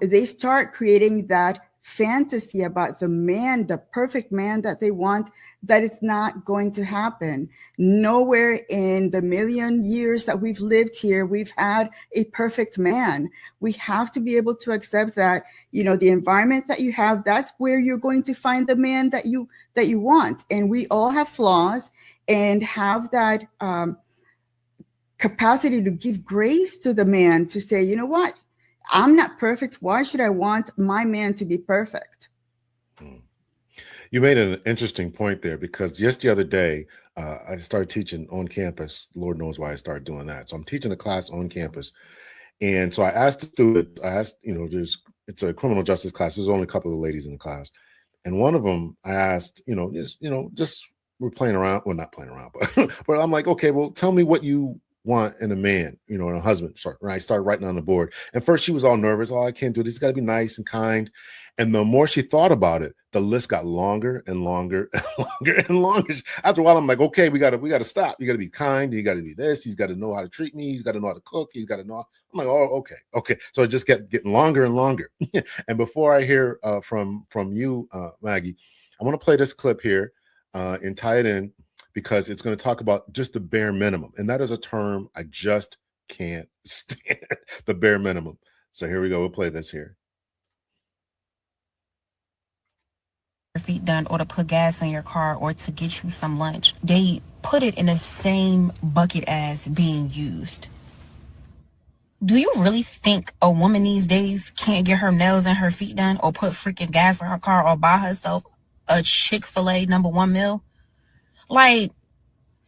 they start creating that fantasy about the man, the perfect man that they want, that it's not going to happen. Nowhere in the million years that we've lived here, we've had a perfect man. We have to be able to accept that, the environment that you have, that's where you're going to find the man that you want. And we all have flaws and have that capacity to give grace to the man, to say, you know what? I'm not perfect. Why should I want my man to be perfect? You made an interesting point there, because just the other day, I started teaching on campus. Lord knows why I started doing that. So I'm teaching a class on campus. And so I asked the student, it's a criminal justice class. There's only a couple of ladies in the class. And one of them, I asked, just we're playing around. Well, not playing around, but I'm like, okay, well, tell me what you want in a man, in a husband. And I started writing on the board. And first she was all nervous. Oh, I can't do this. He's got to be nice and kind. And the more she thought about it, the list got longer and longer and longer and longer. After a while, I'm like, okay, we got to stop. You got to be kind. You got to be this. He's got to know how to treat me. He's got to know how to cook. He's got to know. I'm like, oh, okay. So it just kept getting longer and longer. And before I hear from you, Maggie, I want to play this clip here and tie it in, because it's going to talk about just the bare minimum. And that is a term I just can't stand, the bare minimum. So here we go. We'll play this here. Your feet done, or to put gas in your car, or to get you some lunch. They put it in the same bucket as being used. Do you really think a woman these days can't get her nails and her feet done, or put freaking gas in her car, or buy herself a Chick-fil-A #1 meal? Like,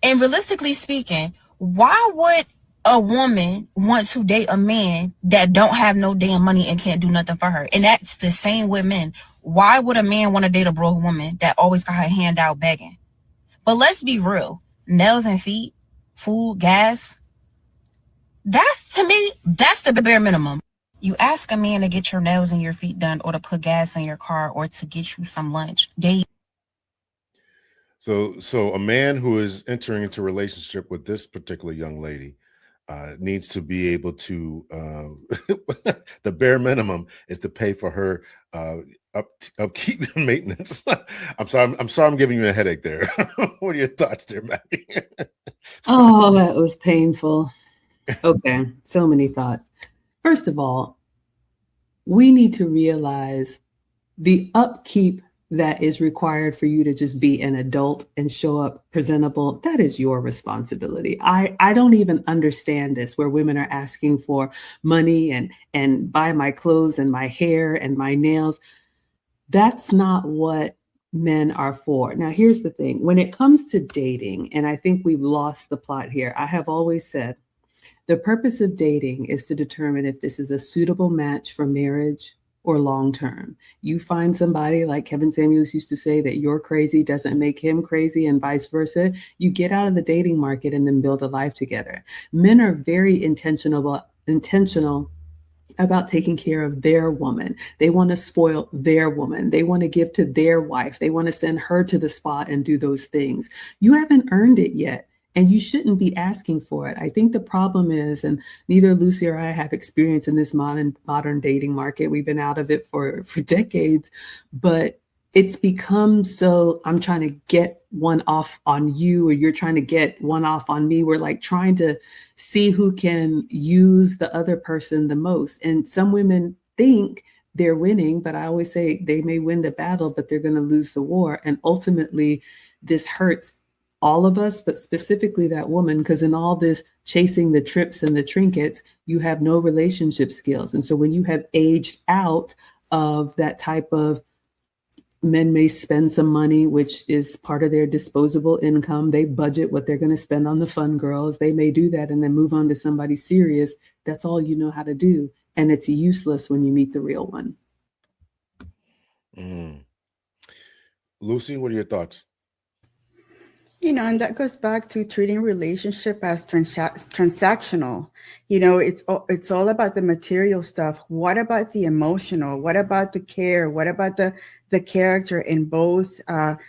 and realistically speaking, why would a woman want to date a man that don't have no damn money and can't do nothing for her? And that's the same with men. Why would a man want to date a broke woman that always got her hand out begging? But let's be real. Nails and feet, food, gas, to me, that's the bare minimum. You ask a man to get your nails and your feet done, or to put gas in your car, or to get you some lunch. So a man who is entering into a relationship with this particular young lady needs to be able to, the bare minimum is to pay for her upkeep and maintenance. I'm sorry I'm giving you a headache there. What are your thoughts there, Maggie? Oh, that was painful. Okay, so many thoughts. First of all, we need to realize the upkeep that is required for you to just be an adult and show up presentable. That is your responsibility. I don't even understand this, where women are asking for money and buy my clothes and my hair and my nails. That's not what men are for. Now, here's the thing. When it comes to dating, and I think we've lost the plot here, I have always said the purpose of dating is to determine if this is a suitable match for marriage or long term. You find somebody, like Kevin Samuels used to say, that you're crazy doesn't make him crazy, and vice versa. You get out of the dating market and then build a life together. Men are very intentional about taking care of their woman. They want to spoil their woman. They want to give to their wife. They want to send her to the spa and do those things. You haven't earned it yet, and you shouldn't be asking for it. I think the problem is, and neither Lucy or I have experience in this modern dating market. We've been out of it for decades, but it's become so, I'm trying to get one off on you, or you're trying to get one off on me. We're like trying to see who can use the other person the most. And some women think they're winning, but I always say they may win the battle, but they're going to lose the war. And ultimately, this hurts all of us, but specifically that woman, because in all this chasing the trips and the trinkets, you have no relationship skills. And so when you have aged out of that type of, men may spend some money, which is part of their disposable income. They budget what they're going to spend on the fun girls. They may do that and then move on to somebody serious. That's all you know how to do. And it's useless when you meet the real one. Lucy, what are your thoughts? You know, and that goes back to treating relationship as transactional. You know, it's all about the material stuff. What about the emotional? What about the care? What about the character in both on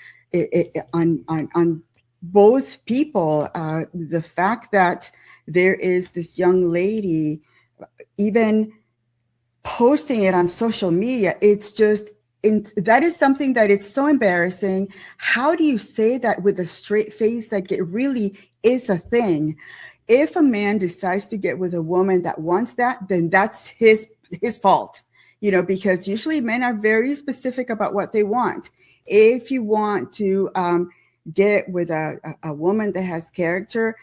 both people? The fact that there is this young lady even posting it on social media, it's just, that is something that it's so embarrassing. How do you say that with a straight face, like it really is a thing? If a man decides to get with a woman that wants that, then that's his fault, you know, because usually men are very specific about what they want. If you want to get with a woman that has character,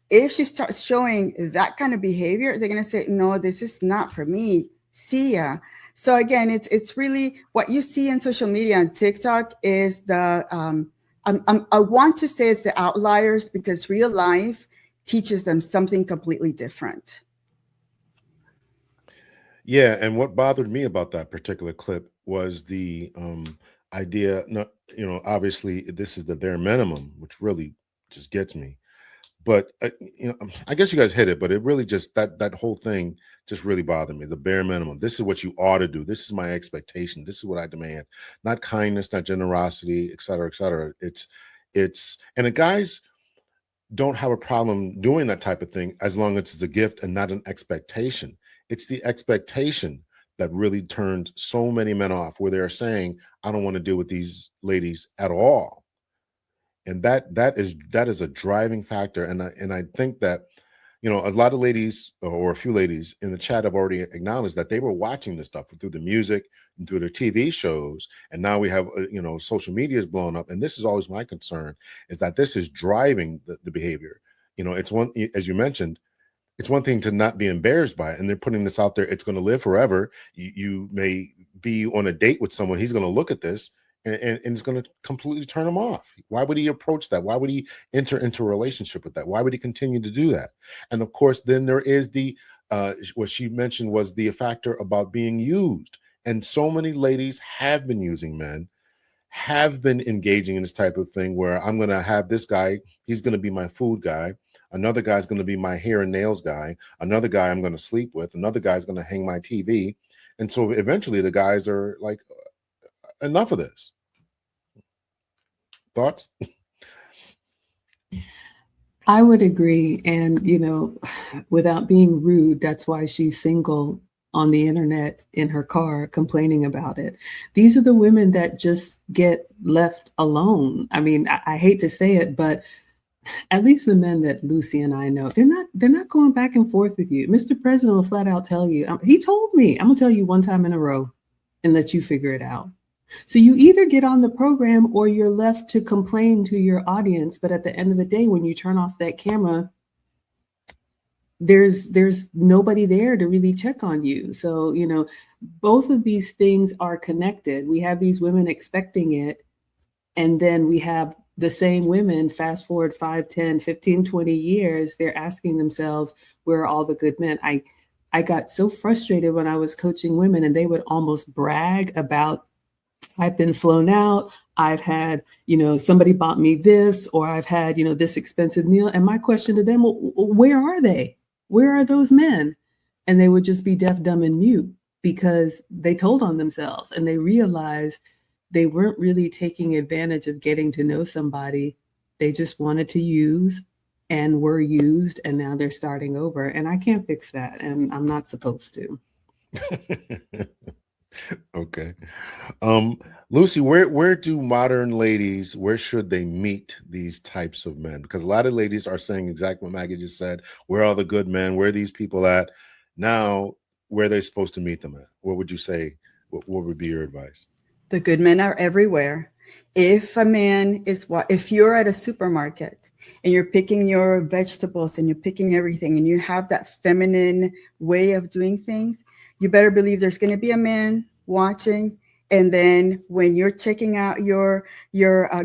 if she starts showing that kind of behavior, they're going to say, no, this is not for me. See ya. So again, it's really what you see in social media and TikTok is the, I want to say it's the outliers, because real life teaches them something completely different. Yeah, and what bothered me about that particular clip was the idea, you know, obviously this is the bare minimum, which really just gets me. But you know, I guess you guys hit it, but it really just that whole thing just really bothered me. The bare minimum. This is what you ought to do. This is my expectation. This is what I demand. Not kindness, not generosity, et cetera, et cetera. It's and the guys don't have a problem doing that type of thing as long as it's a gift and not an expectation. It's the expectation that really turns so many men off, where they're saying, I don't want to deal with these ladies at all. And that is a driving factor. And I think that, you know, a lot of ladies or a few ladies in the chat have already acknowledged that they were watching this stuff through the music and through their TV shows. And now we have, you know, social media is blowing up. And this is always my concern, is that this is driving the behavior. You know, it's one, as you mentioned, it's one thing to not be embarrassed by it. And they're putting this out there. It's going to live forever. You may be on a date with someone. He's going to look at this and it's going to completely turn him off. Why would he approach that? Why would he enter into a relationship with that? Why would he continue to do that? And of course, then there is the what she mentioned was the factor about being used. And so many ladies have been using men, have been engaging in this type of thing where I'm going to have this guy, he's going to be my food guy. Another guy's going to be my hair and nails guy. Another guy I'm going to sleep with. Another guy's going to hang my TV. And so eventually the guys are like, enough of this. Thoughts? I would agree. And, you know, without being rude, that's why she's single on the internet in her car complaining about it. These are the women that just get left alone. I mean, I hate to say it, but at least the men that Lucy and I know, they're not going back and forth with you. Mr. President will flat out tell you, he told me, I'm gonna tell you one time in a row and let you figure it out. So you either get on the program or you're left to complain to your audience. But at the end of the day, when you turn off that camera, there's nobody there to really check on you. So, you know, both of these things are connected. We have these women expecting it. And then we have the same women, fast forward 5, 10, 15, 20 years, they're asking themselves, where are all the good men? I got so frustrated when I was coaching women and they would almost brag about, I've been flown out, I've had, somebody bought me this, or I've had, this expensive meal. And my question to them, where are they? Where are those men? And they would just be deaf, dumb, and mute because they told on themselves and they realized they weren't really taking advantage of getting to know somebody. They just wanted to use and were used, and now they're starting over. And I can't fix that, and I'm not supposed to. Okay. Lucy, where do modern ladies, where should they meet these types of men? Because a lot of ladies are saying exactly what Maggie just said. Where are the good men? Where are these people at? Now, where are they supposed to meet them at? What would you say? What would be your advice? The good men are everywhere. If you're at a supermarket and you're picking your vegetables and you're picking everything and you have that feminine way of doing things, you better believe there's going to be a man watching. And then when you're checking out your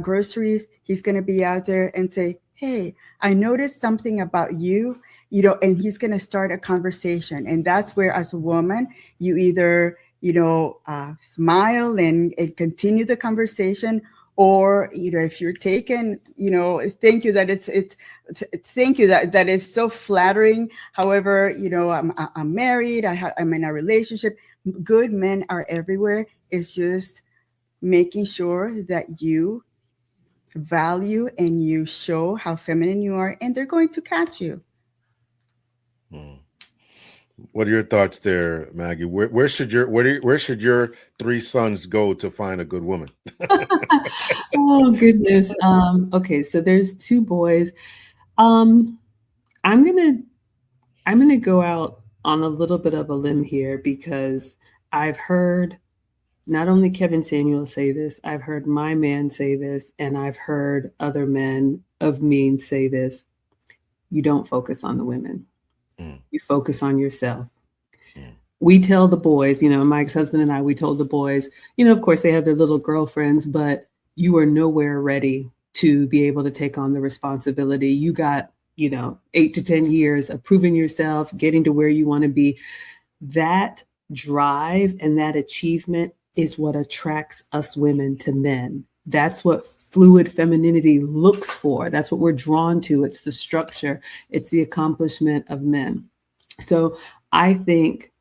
groceries, he's going to be out there and say, hey, I noticed something about you, and he's going to start a conversation. And that's where, as a woman, you either smile and continue the conversation, or if you're taken, thank you thank you that is so flattering. However, I'm married, I'm in a relationship. Good men are everywhere. It's just making sure that you value and you show how feminine you are, and they're going to catch you. What are your thoughts there, Maggie? Where should your three sons go to find a good woman? Oh goodness. Okay, so there's two boys. I'm gonna go out on a little bit of a limb here because I've heard not only Kevin Samuel say this, I've heard my man say this, and I've heard other men of means say this. You don't focus on the women. You focus on yourself. We tell the boys, my ex-husband and I, we told the boys, of course they have their little girlfriends, but you are nowhere ready to be able to take on the responsibility. You got, 8 to 10 years of proving yourself, getting to where you want to be. That drive and that achievement is what attracts us women to men. That's what fluid femininity looks for. That's what we're drawn to. It's the structure. It's the accomplishment of men. So I think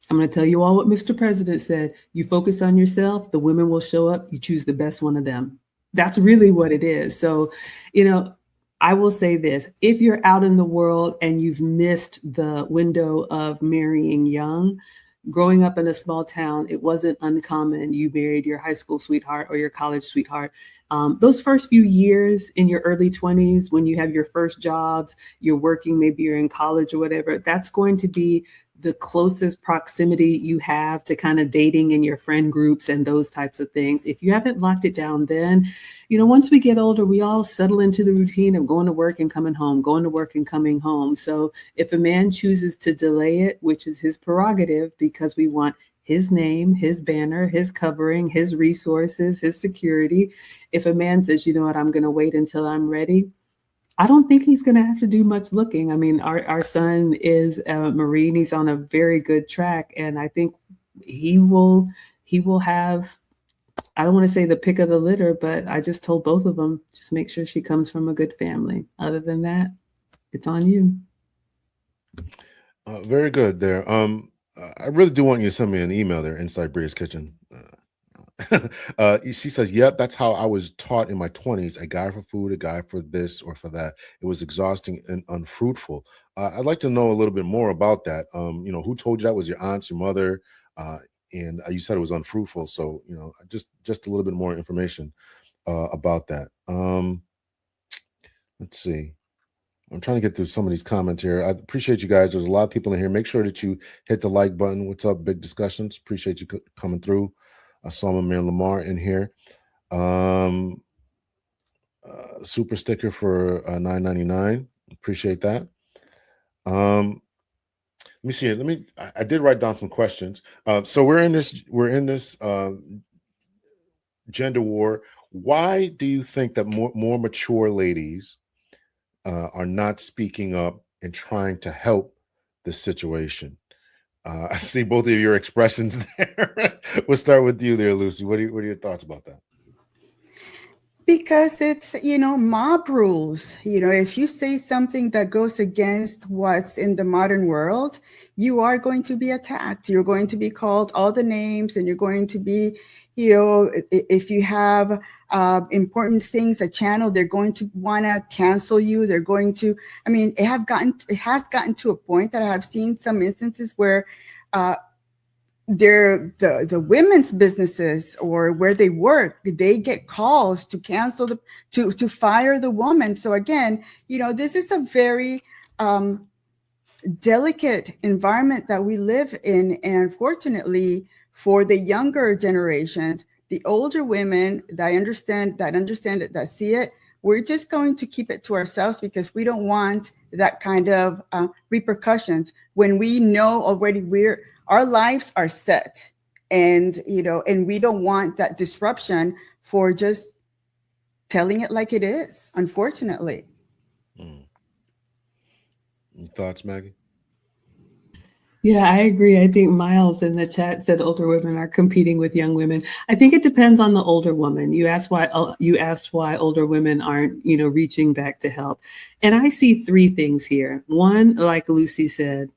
I'm going to tell you all what Mr. President said. You focus on yourself, the women will show up. You choose the best one of them. That's really what it is. So, I will say this. If you're out in the world and you've missed the window of marrying young, growing up in a small town, it wasn't uncommon. You married your high school sweetheart or your college sweetheart. Those first few years in your early 20s, when you have your first jobs, you're working, maybe you're in college or whatever, that's going to be the closest proximity you have to kind of dating in your friend groups and those types of things. If you haven't locked it down then, once we get older, we all settle into the routine of going to work and coming home, going to work and coming home. So if a man chooses to delay it, which is his prerogative, because we want his name, his banner, his covering, his resources, his security. If a man says, you know what, I'm going to wait until I'm ready, I don't think he's going to have to do much looking. I mean, our son is a Marine. He's on a very good track. And I think he will have, I don't want to say the pick of the litter, but I just told both of them, just make sure she comes from a good family. Other than that, it's on you. Very good there. I really do want you to send me an email there, Inside Bria's Kitchen. She says, yep, that's how I was taught in my 20s. A guy for food, a guy for this or for that. It was exhausting and unfruitful. I'd like to know a little bit more about that. Who told you that? Was your aunts, your mother? And you said it was unfruitful. So, just a little bit more information about that. Let's see. I'm trying to get through some of these comments here. I appreciate you guys. There's a lot of people in here. Make sure that you hit the like button. What's up, Big Discussions? Appreciate you coming through. I saw my man Lamar in here. Super sticker for $9.99. Appreciate that. Let me see. I did write down some questions. So we're in this gender war. Why do you think that more mature ladies are not speaking up and trying to help this situation? I see both of your expressions there. We'll start with you there, Lucy. What are your thoughts about that? Because it's, mob rules. If you say something that goes against what's in the modern world, you are going to be attacked. You're going to be called all the names, and you're going to be, if you have important things, a channel, they're going to want to cancel you. They're going to, it has gotten to a point that I have seen some instances where the women's businesses or where they work, they get calls to cancel to fire the woman. So again, this is a very delicate environment that we live in, and unfortunately for the younger generations, the older women that understand it, that see it, we're just going to keep it to ourselves because we don't want that kind of repercussions when we know already our lives are set, and and we don't want that disruption for just telling it like it is, unfortunately. Your thoughts, Maggie? Yeah, I agree. I think Miles in the chat said older women are competing with young women. I think it depends on the older woman. You asked why older women aren't, reaching back to help. And I see three things here. One, like Lucy said,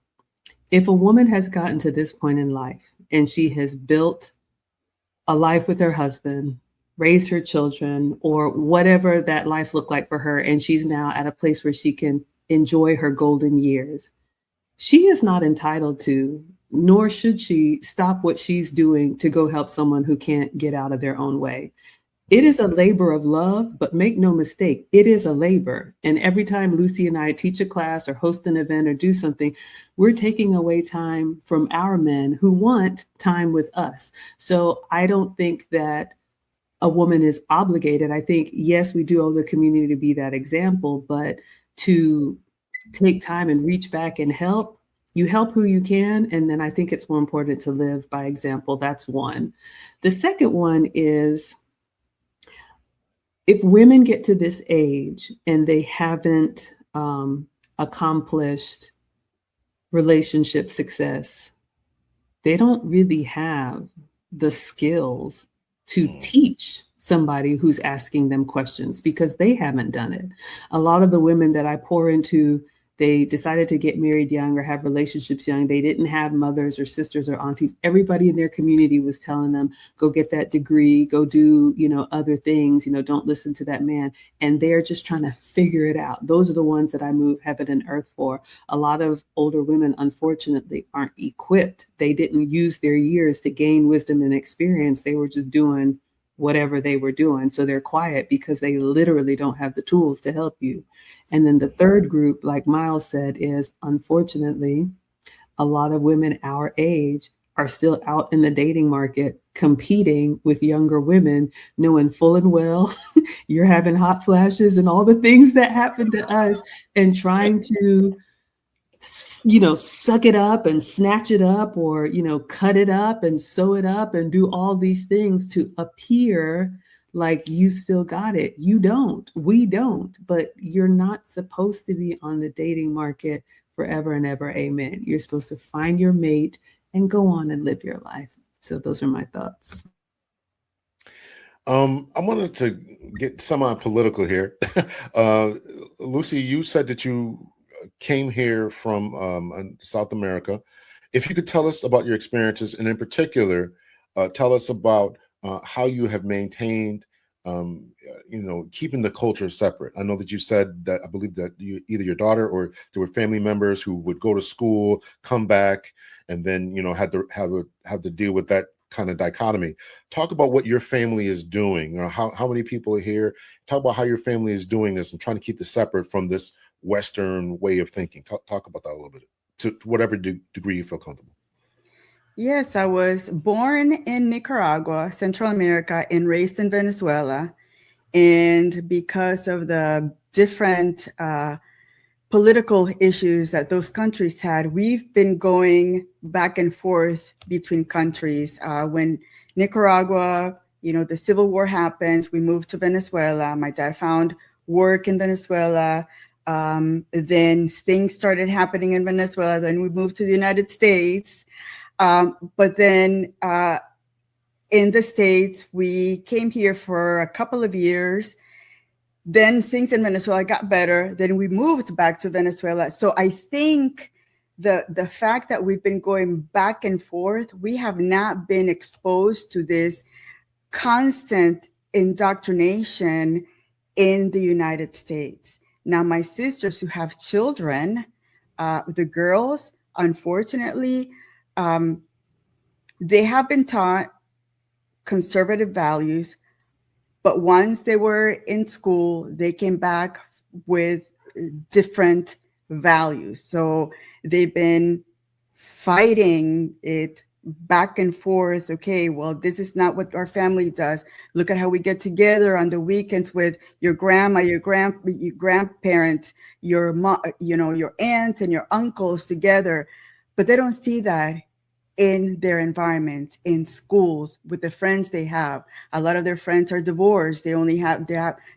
if a woman has gotten to this point in life and she has built a life with her husband, raised her children, or whatever that life looked like for her, and she's now at a place where she can enjoy her golden years, she is not entitled to, nor should she stop what she's doing to go help someone who can't get out of their own way. It is a labor of love, but make no mistake, it is a labor. And every time Lucy and I teach a class or host an event or do something, we're taking away time from our men who want time with us. So I don't think that a woman is obligated. I think, yes, we do owe the community to be that example, but to take time and reach back and help, you help who you can. And then I think it's more important to live by example. That's one. The second one is, if women get to this age and they haven't accomplished relationship success, they don't really have the skills to teach somebody who's asking them questions because they haven't done it. A lot of the women that I pour into, they decided to get married young or have relationships young. They didn't have mothers or sisters or aunties. Everybody in their community was telling them, go get that degree, go do, other things, don't listen to that man. And they're just trying to figure it out. Those are the ones that I move heaven and earth for. A lot of older women, unfortunately, aren't equipped. They didn't use their years to gain wisdom and experience. They were just doing whatever they were doing. So they're quiet because they literally don't have the tools to help you. And then the third group, like Miles said, is unfortunately, a lot of women our age are still out in the dating market competing with younger women, knowing full and well you're having hot flashes and all the things that happen to us, and trying to suck it up and snatch it up, or, cut it up and sew it up and do all these things to appear like you still got it. You don't, we don't, but you're not supposed to be on the dating market forever and ever. Amen. You're supposed to find your mate and go on and live your life. So those are my thoughts. I wanted to get semi-political here. Lucy, you said that you came here from South America. If you could tell us about your experiences, and in particular, tell us about how you have maintained, keeping the culture separate. I know that you said that, I believe that either your daughter or there were family members who would go to school, come back, and then, had to have to deal with that kind of dichotomy. Talk about what your family is doing. How many people are here? Talk about how your family is doing this and trying to keep this separate from this Western way of thinking. Talk about that a little bit, to whatever degree you feel comfortable. Yes, I was born in Nicaragua, Central America, and raised in Venezuela. And because of the different political issues that those countries had, we've been going back and forth between countries. When Nicaragua, the Civil War happened, we moved to Venezuela. My dad found work in Venezuela. Then things started happening in Venezuela. Then we moved to the United States. But then in the States, we came here for a couple of years. Then things in Venezuela got better. Then we moved back to Venezuela. So I think the fact that we've been going back and forth, we have not been exposed to this constant indoctrination in the United States. Now, my sisters who have children, the girls, unfortunately, they have been taught conservative values, but once they were in school, they came back with different values. So they've been fighting it back and forth. Okay, well, this is not what our family does. Look at how we get together on the weekends with your grandma, your grandparents, your mom, your aunts and your uncles together. But they don't see that in their environment, in schools, with the friends they have. A lot of their friends are divorced. They have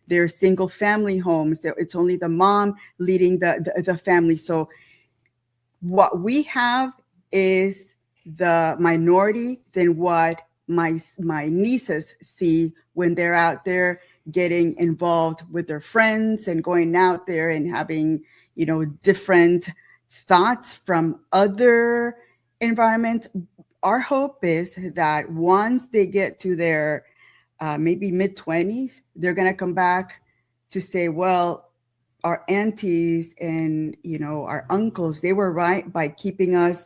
their single family homes. It's only the mom leading the family. So what we have is the minority than what my nieces see when they're out there getting involved with their friends and going out there and having, different thoughts from other environment. Our hope is that once they get to their maybe mid-20s, they're going to come back to say, well, our aunties and our uncles, they were right by keeping us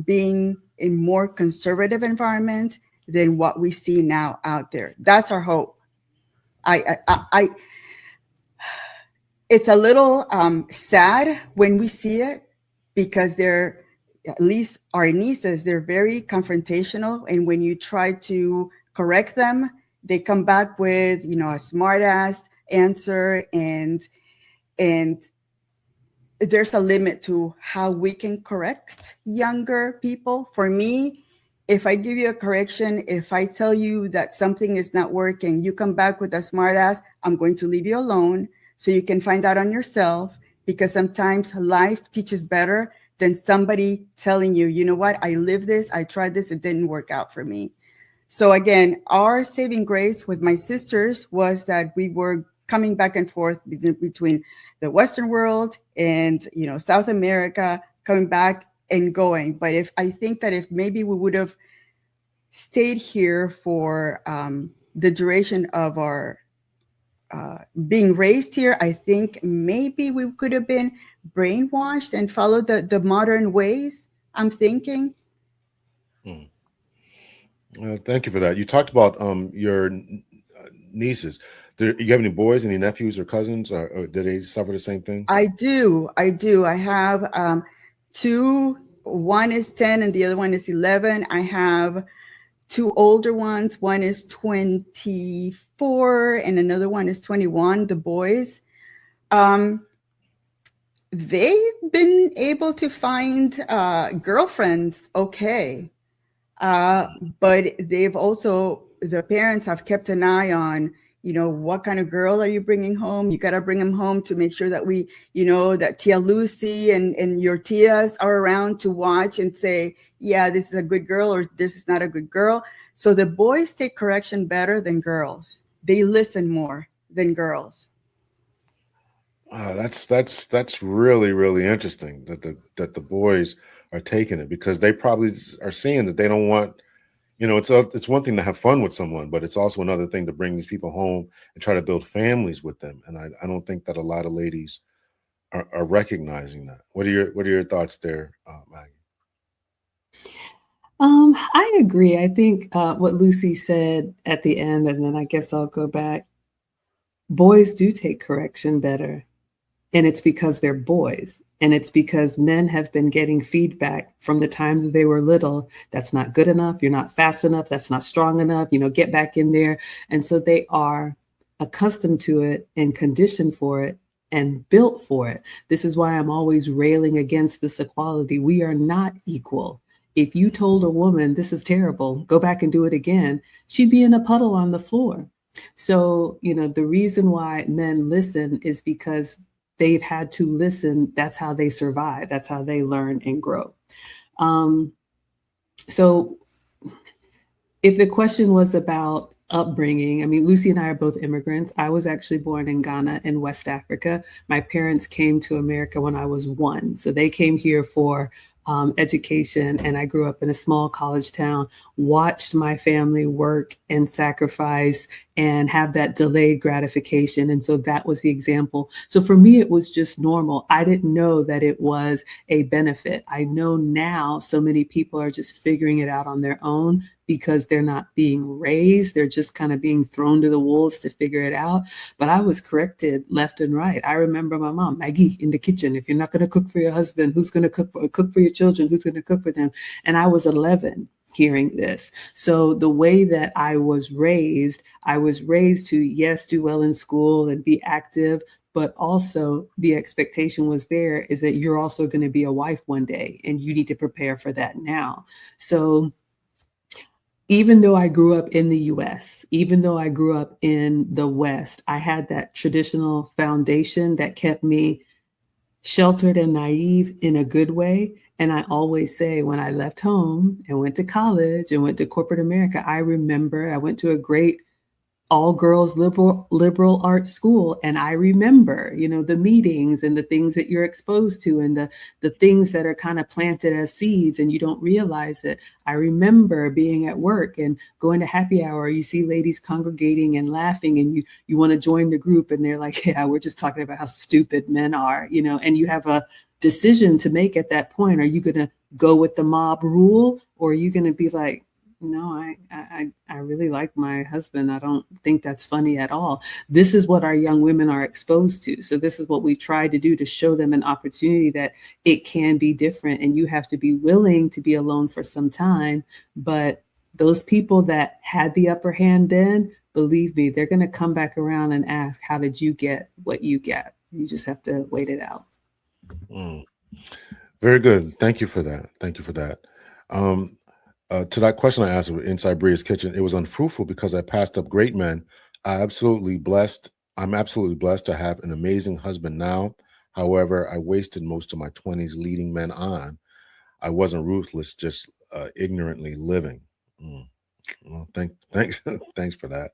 being in more conservative environment than what we see now out there. That's our hope. It's a little sad when we see it, because they're, at least our nieces, they're very confrontational. And when you try to correct them, they come back with, a smart ass answer. And there's a limit to how we can correct younger people. For me, if I give you a correction, if I tell you that something is not working, you come back with a smart ass, I'm going to leave you alone so you can find out on yourself, because sometimes life teaches better than somebody telling you, you know what, I lived this, I tried this, it didn't work out for me. So again, our saving grace with my sisters was that we were coming back and forth between the Western world and, South America, coming back and going. But if maybe we would have stayed here for the duration of our being raised here, I think maybe we could have been brainwashed and followed the modern ways, I'm thinking. Thank you for that. You talked about your nieces. Do you have any boys, any nephews or cousins, or do they suffer the same thing? I do. I have two. One is 10 and the other one is 11. I have two older ones. One is 24 and another one is 21, the boys. They've been able to find girlfriends, okay. But they've also, the parents have kept an eye on, what kind of girl are you bringing home? You got to bring them home to make sure that we, that Tia Lucy and your tias are around to watch and say, yeah, this is a good girl or this is not a good girl. So the boys take correction better than girls. They listen more than girls. That's really, really interesting that the boys are taking it, because they probably are seeing that they don't want, it's one thing to have fun with someone, but it's also another thing to bring these people home and try to build families with them. And I don't think that a lot of ladies are recognizing that. What are your thoughts there, Maggie? I agree. I think what Lucy said at the end, and then I guess I'll go back. Boys do take correction better, and it's because they're boys. And it's because men have been getting feedback from the time that they were little. That's not good enough. You're not fast enough. That's not strong enough. Get back in there. And so they are accustomed to it and conditioned for it and built for it. This is why I'm always railing against this equality. We are not equal. If you told a woman, this is terrible, go back and do it again, she'd be in a puddle on the floor. So, the reason why men listen is because they've had to listen. That's how they survive. That's how they learn and grow. So if the question was about upbringing, I mean, Lucy and I are both immigrants. I was actually born in Ghana in West Africa. My parents came to America when I was 1. So they came here for education, and I grew up in a small college town, watched my family work and sacrifice and have that delayed gratification. And so that was the example. So for me, it was just normal. I didn't know that it was a benefit. I know now so many people are just figuring it out on their own because they're not being raised. They're just kind of being thrown to the wolves to figure it out. But I was corrected left and right. I remember my mom, Maggie, in the kitchen. If you're not going to cook for your husband, who's going to cook for your children? Who's going to cook for them? And I was 11 hearing this. So the way that I was raised to, yes, do well in school and be active, but also the expectation was there is that you're also going to be a wife one day, and you need to prepare for that now. So even though I grew up in the US, even though I grew up in the West, I had that traditional foundation that kept me sheltered and naive in a good way. And I always say, when I left home and went to college and went to corporate America, I remember I went to a great all-girls liberal arts school. And I remember, the meetings and the things that you're exposed to and the things that are kind of planted as seeds and you don't realize it. I remember being at work and going to happy hour. You see ladies congregating and laughing, and you want to join the group, and they're like, yeah, we're just talking about how stupid men are, and you have a decision to make at that point. Are you going to go with the mob rule, or are you going to be like, no, I really like my husband. I don't think that's funny at all. This is what our young women are exposed to. So this is what we try to do to show them an opportunity that it can be different, and you have to be willing to be alone for some time. But those people that had the upper hand then, believe me, they're going to come back around and ask, how did you get what you get? You just have to wait it out. Very good. Thank you for that. To that question I asked inside Bria's kitchen, it was unfruitful because I passed up great men. I'm absolutely blessed to have an amazing husband now. However, I wasted most of my 20s leading men on. I wasn't ruthless, just ignorantly living. Well, thanks for that.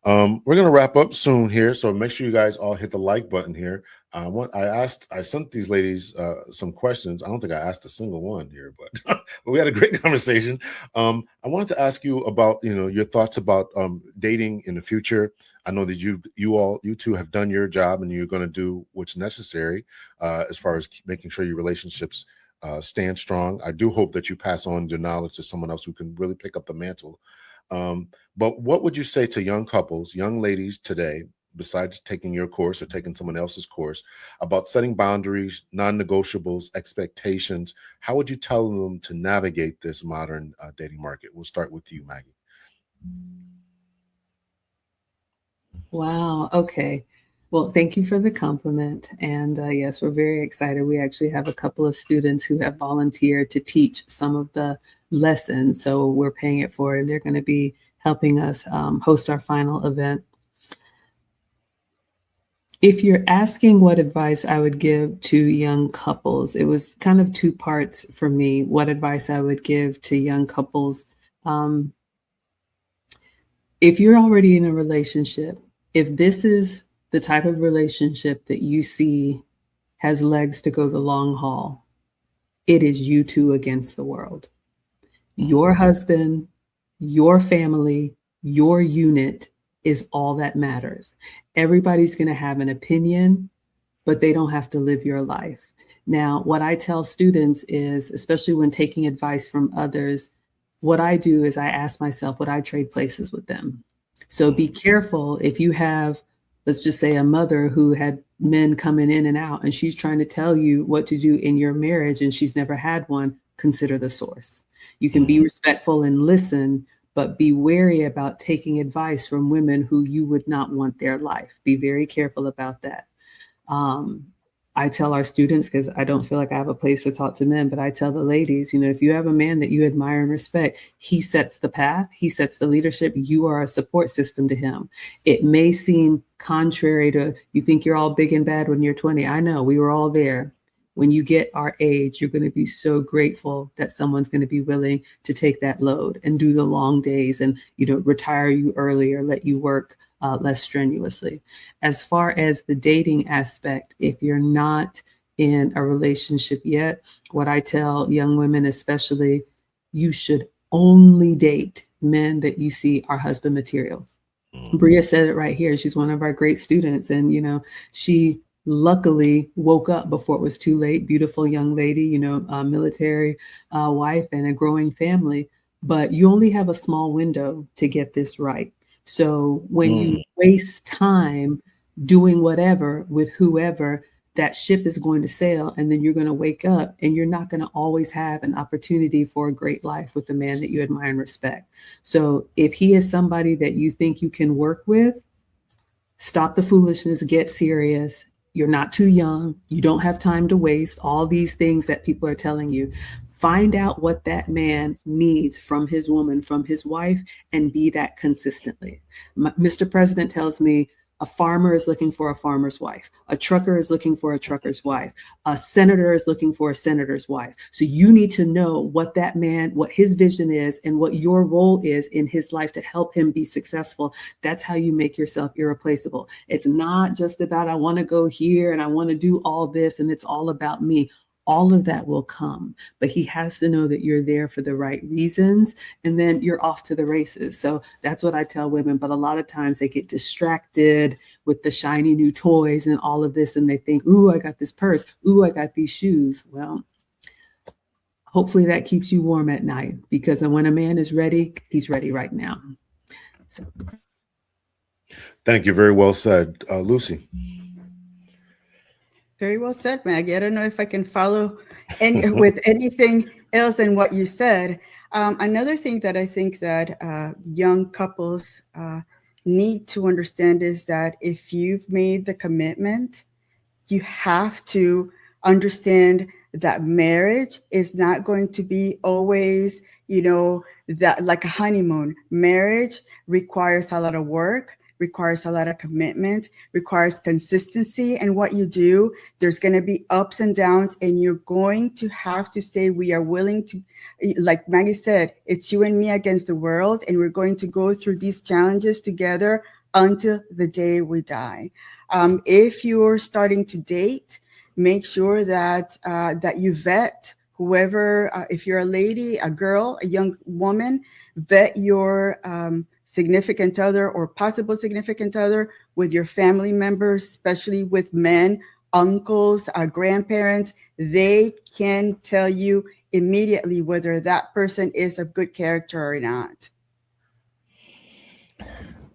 We're gonna wrap up soon here, so make sure you guys all hit the like button here. I sent these ladies some questions. I don't think I asked a single one here, but we had a great conversation. I wanted to ask you about your thoughts about dating in the future. I know that you two have done your job, and you're going to do what's necessary as far as making sure your relationships stand strong. I do hope that you pass on your knowledge to someone else who can really pick up the mantle. But what would you say to young couples, young ladies today, besides taking your course or taking someone else's course, about setting boundaries, non-negotiables, expectations? How would you tell them to navigate this modern dating market? We'll start with you, Maggie. Wow. Okay. Well, thank you for the compliment. And yes, we're very excited. We actually have a couple of students who have volunteered to teach some of the lessons. So we're paying it forward, and they're going to be helping us host our final event. If you're asking what advice I would give to young couples, it was kind of 2 parts for me. What advice I would give to young couples. If you're already in a relationship, if this is the type of relationship that you see has legs to go the long haul, it is you two against the world. Your husband, your family, your unit is all that matters. Everybody's going to have an opinion, but they don't have to live your life. Now, what I tell students is, especially when taking advice from others, what I do is I ask myself, would I trade places with them? So be careful if you have, let's just say, a mother who had men coming in and out, and she's trying to tell you what to do in your marriage, and she's never had one. Consider the source. You can be respectful and listen, but be wary about taking advice from women who you would not want their life. Be very careful about that. I tell our students, because I don't feel like I have a place to talk to men, but I tell the ladies, if you have a man that you admire and respect, he sets the path, he sets the leadership, you are a support system to him. It may seem contrary to, you think you're all big and bad when you're 20. I know, we were all there. When you get our age, you're going to be so grateful that someone's going to be willing to take that load and do the long days and, retire you early or let you work less strenuously. As far as the dating aspect, if you're not in a relationship yet, what I tell young women especially, you should only date men that you see are husband material. Bria said it right here. She's one of our great students. And, she luckily woke up before it was too late. Beautiful young lady, military wife and a growing family. But you only have a small window to get this right. So when you waste time doing whatever with whoever, that ship is going to sail, and then you're going to wake up and you're not going to always have an opportunity for a great life with the man that you admire and respect. So if he is somebody that you think you can work with, stop the foolishness, get serious. You're not too young. You don't have time to waste. All these things that people are telling you. Find out what that man needs from his woman, from his wife, and be that consistently. Mr. President tells me a farmer is looking for a farmer's wife. A trucker is looking for a trucker's wife. A senator is looking for a senator's wife. So you need to know what that man, what his vision is, and what your role is in his life to help him be successful. That's how you make yourself irreplaceable. It's not just about, I want to go here and I want to do all this and it's all about me. All of that will come, but he has to know that you're there for the right reasons, and then you're off to the races. So that's what I tell women. But a lot of times they get distracted with the shiny new toys and all of this, and they think, ooh, I got this purse. Ooh, I got these shoes. Well, hopefully that keeps you warm at night, because when a man is ready, he's ready right now. So. Thank you. Very well said. Lucy. Very well said, Maggie. I don't know if I can follow with anything else than what you said. Another thing that I think that young couples need to understand is that if you've made the commitment, you have to understand that marriage is not going to be always, that like a honeymoon. Marriage requires a lot of work, requires a lot of commitment, requires consistency in what you do. There's going to be ups and downs, and you're going to have to say, we are willing to, like Maggie said, it's you and me against the world, and we're going to go through these challenges together until the day we die. If you're starting to date, make sure that that you vet whoever, if you're a lady, a girl, a young woman, vet your significant other or possible significant other with your family members, especially with men, uncles, grandparents. They can tell you immediately whether that person is of good character or not.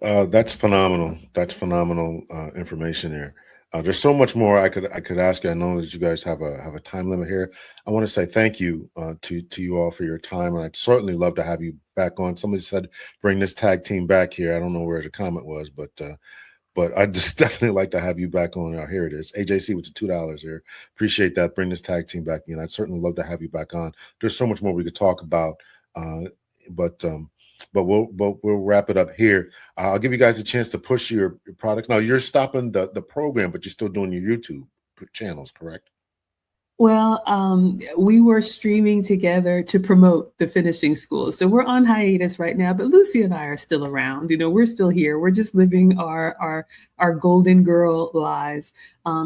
That's phenomenal. That's phenomenal information there. There's so much more I could ask you. I know that you guys have a time limit here. I want to say thank you to you all for your time, and I'd certainly love to have you back on. Somebody said bring this tag team back here. I don't know where the comment was, but I'd just definitely like to have you back on. Here it is. AJC with the $2 here. Appreciate that. Bring this tag team back in. I'd certainly love to have you back on. There's so much more we could talk about, but we'll wrap it up here. I'll give you guys a chance to push your products. Now you're stopping the program, but you're still doing your YouTube channels, correct? Well, we were streaming together to promote the finishing school. So we're on hiatus right now, but Lucy and I are still around. We're still here. We're just living our golden girl lives.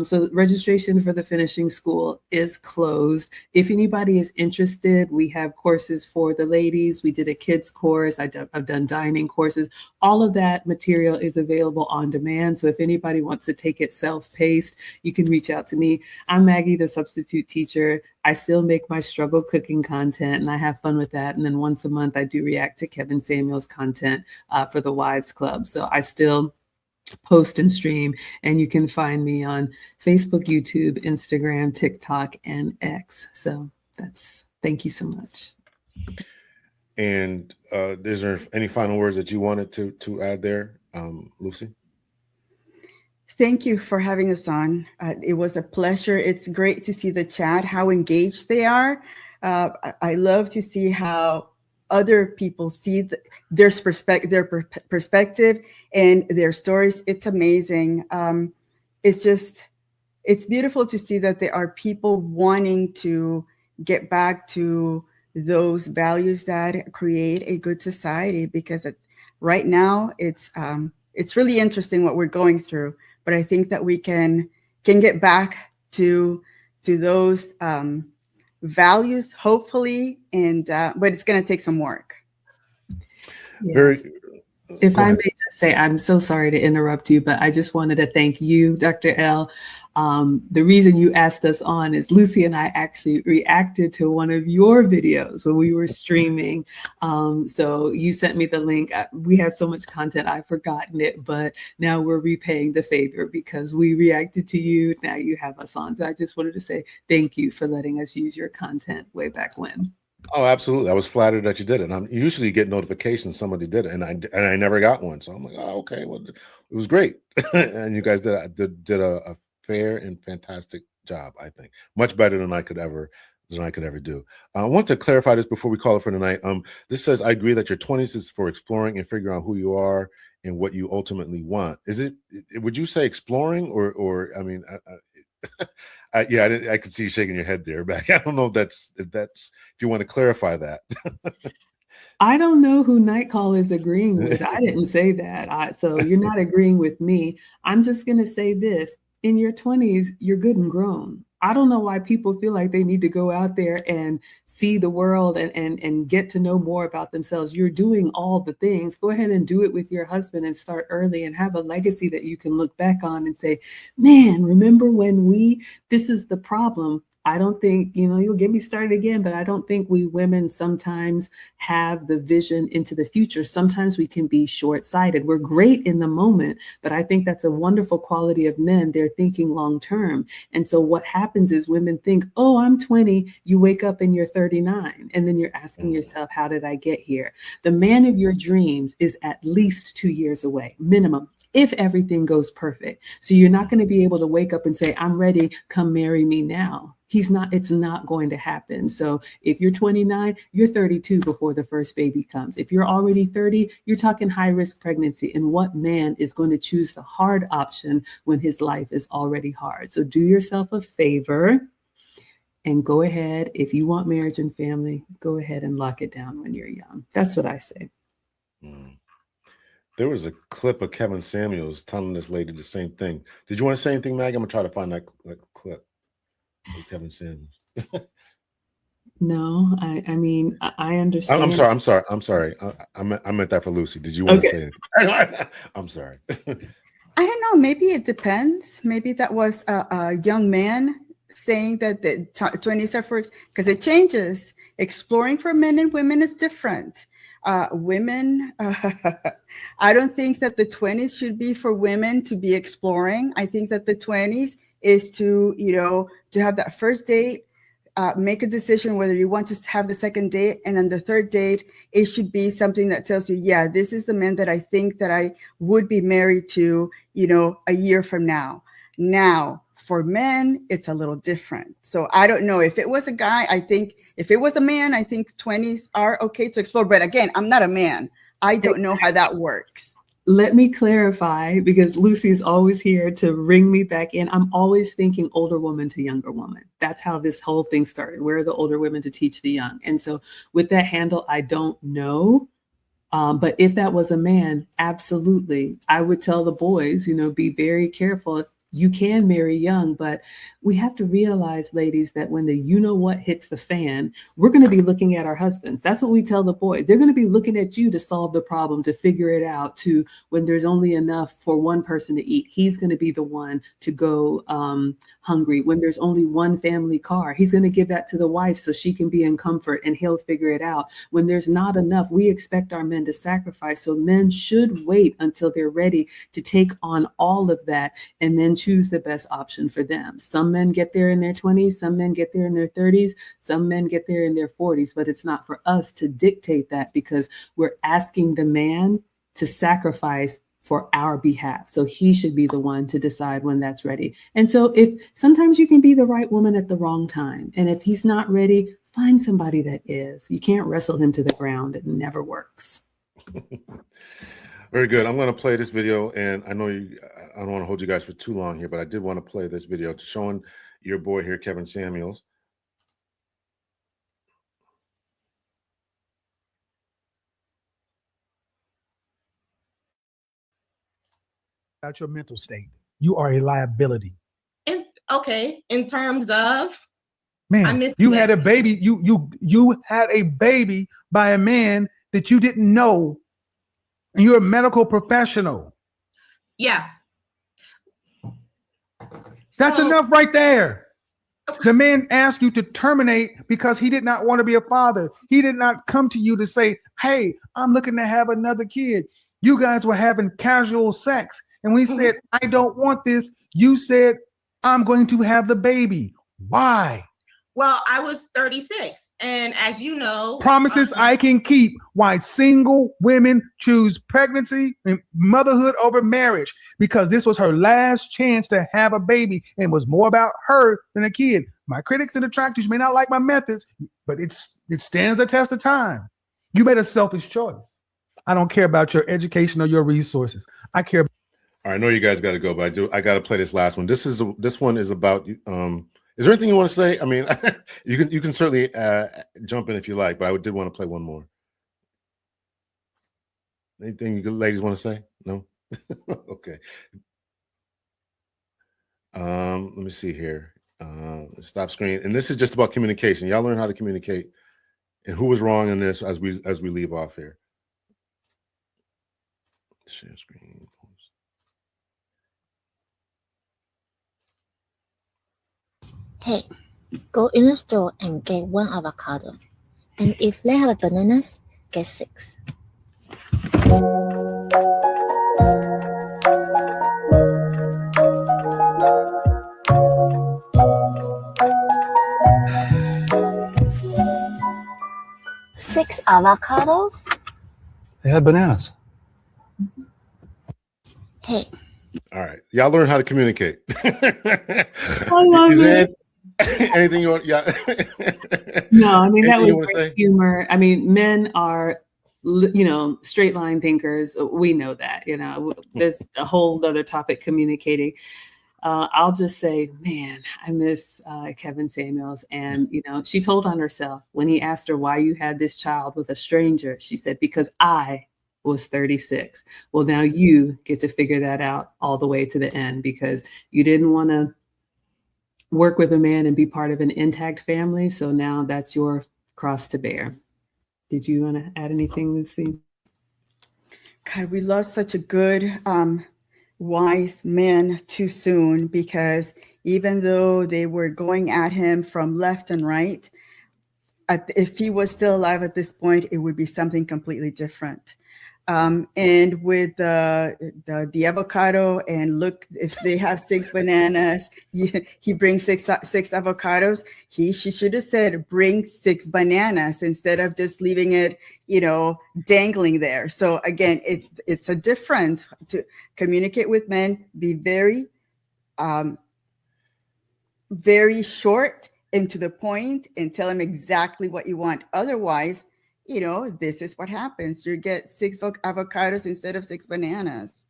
So registration for the finishing school is closed. If anybody is interested, we have courses for the ladies. We did a kids course. I've done dining courses. All of that material is available on demand. So if anybody wants to take it self-paced, you can reach out to me. I'm Maggie, the substitute teacher. I still make my struggle cooking content, and I have fun with that. And then once a month, I do react to Kevin Samuel's content for the Wives Club. So I still post and stream, and you can find me on Facebook, YouTube, Instagram, TikTok, and X. So thank you so much. And is there any final words that you wanted to add there, Lucy? Thank you for having us on. It was a pleasure. It's great to see the chat, how engaged they are. I love to see how other people see their perspective and their stories. It's amazing. It's beautiful to see that there are people wanting to get back to those values that create a good society, because right now it's really interesting what we're going through. But I think that we can get back to those values, hopefully, and but it's going to take some work. Yes. If I may just say, I'm so sorry to interrupt you, but I just wanted to thank you, Dr. L. The reason you asked us on is Lucy and I actually reacted to one of your videos when we were streaming. So you sent me the link. We have so much content, I've forgotten it, but now we're repaying the favor because we reacted to you. Now you have us on. So I just wanted to say thank you for letting us use your content way back when. Oh, absolutely. I was flattered that you did it. And I'm usually get notifications somebody did it, and I never got one. So I'm like, oh, okay, well, it was great. And you guys did a fair and fantastic job, I think. Much better than I could ever do. I want to clarify this before we call it for tonight. This says, I agree that your 20s is for exploring and figuring out who you are and what you ultimately want. Would you say exploring or I mean, I could see you shaking your head there, back. I don't know if you want to clarify that. I don't know who Nightcall is agreeing with. I didn't say that. So you're not agreeing with me. I'm just going to say this. In your 20s, you're good and grown. I don't know why people feel like they need to go out there and see the world and get to know more about themselves. You're doing all the things. Go ahead and do it with your husband and start early and have a legacy that you can look back on and say, man, remember when this is the problem. I don't think, you'll get me started again, but I don't think we women sometimes have the vision into the future. Sometimes we can be short-sighted. We're great in the moment, but I think that's a wonderful quality of men. They're thinking long-term. And so what happens is women think, oh, I'm 20. You wake up and you're 39. And then you're asking yourself, how did I get here? The man of your dreams is at least 2 years away, minimum, if everything goes perfect. So you're not going to be able to wake up and say, I'm ready, come marry me now. It's not going to happen. So if you're 29, you're 32 before the first baby comes. If you're already 30, you're talking high risk pregnancy. And what man is going to choose the hard option when his life is already hard? So do yourself a favor and go ahead. If you want marriage and family, go ahead and lock it down when you're young. That's what I say. There was a clip of Kevin Samuels telling this lady the same thing. Did you want to say anything, Maggie? I'm going to try to find that clip. Kevin Samuels. No, I mean, I understand. I'm sorry. I meant that for Lucy. Did you want to say anything? I'm sorry. I don't know. Maybe it depends. Maybe that was a young man saying that the 20s are first, because it changes. Exploring for men and women is different. Women, I don't think that the 20s should be for women to be exploring. I think that the 20s is to have that first date, make a decision whether you want to have the second date. And on the third date, it should be something that tells you, yeah, this is the man that I think that I would be married to, a year from now. Now, for men, it's a little different. So I don't know. If it was a guy, I think if it was a man, I think 20s are okay to explore. But again, I'm not a man. I don't know how that works. Let me clarify, because Lucy is always here to ring me back in. I'm always thinking older woman to younger woman. That's how this whole thing started. Where are the older women to teach the young? And so with that handle, I don't know. But if that was a man, absolutely. I would tell the boys, be very careful. You can marry young, but we have to realize, ladies, that when the what hits the fan, we're going to be looking at our husbands. That's what we tell the boys. They're going to be looking at you to solve the problem, to figure it out, to when there's only enough for one person to eat, he's going to be the one to go hungry. When there's only one family car, he's going to give that to the wife so she can be in comfort and he'll figure it out. When there's not enough, we expect our men to sacrifice. So men should wait until they're ready to take on all of that and then choose the best option for them. Some men get there in their 20s, some men get there in their 30s, some men get there in their 40s, but it's not for us to dictate that, because we're asking the man to sacrifice for our behalf. So he should be the one to decide when that's ready. And so if sometimes you can be the right woman at the wrong time. And if he's not ready, find somebody that is. You can't wrestle him to the ground. It never works. Very good. I'm going to play this video, and I know I don't want to hold you guys for too long here, but I did want to play this video to showing your boy here, Kevin Samuels. About your mental state, you are a liability. And okay, in terms of, Man, you had a baby. You had a baby by a man that you didn't know, and you're a medical professional. yeah. That's So- enough right there. The man asked you to terminate because he did not want to be a father. He did not come to you to say, hey, I'm looking to have another kid. You guys were having casual sex. And we said, I don't want this. You said, I'm going to have the baby. Why? Well, I was 36. And as you know, Promises I can keep. Why single women choose pregnancy and motherhood over marriage. Because this was her last chance to have a baby and was more about her than a kid. My critics and detractors may not like my methods, but it stands the test of time. You made a selfish choice. I don't care about your education or your resources. I care. All right, I know you guys got to go, but I got to play this last one. This one is about. Is there anything you want to say? I mean, you can certainly jump in if you like, but I did want to play one more. Anything you ladies want to say? No. Okay. Let me see here. Stop screen, and this is just about communication. Y'all learn how to communicate, and who was wrong in this as we leave off here. Share screen. Hey, go in the store and get 1 avocado. And if they have bananas, get 6. Six avocados? They had bananas. Hey. All right. Y'all learn how to communicate. I love it. Anything you want? Yeah. No, I mean, that Anything you was wanna great say? humor. I mean, men are, straight line thinkers. We know that, there's a whole other topic, communicating. I'll just say, man, I miss Kevin Samuels. And, she told on herself when he asked her why you had this child with a stranger. She said, because I was 36. Well, now you get to figure that out all the way to the end, because you didn't want to work with a man and be part of an intact family. So now that's your cross to bear. Did you want to add anything, Lucy? God, we lost such a good, wise man too soon, because even though they were going at him from left and right, if he was still alive at this point, it would be something completely different. And with the avocado, and look, if they have 6 bananas, he brings six avocados. She should have said, bring 6 bananas, instead of just leaving it, dangling there. So again, it's a difference to communicate with men. Be very, very short and to the point, and tell them exactly what you want. Otherwise, this is what happens. You get 6 avocados instead of 6 bananas.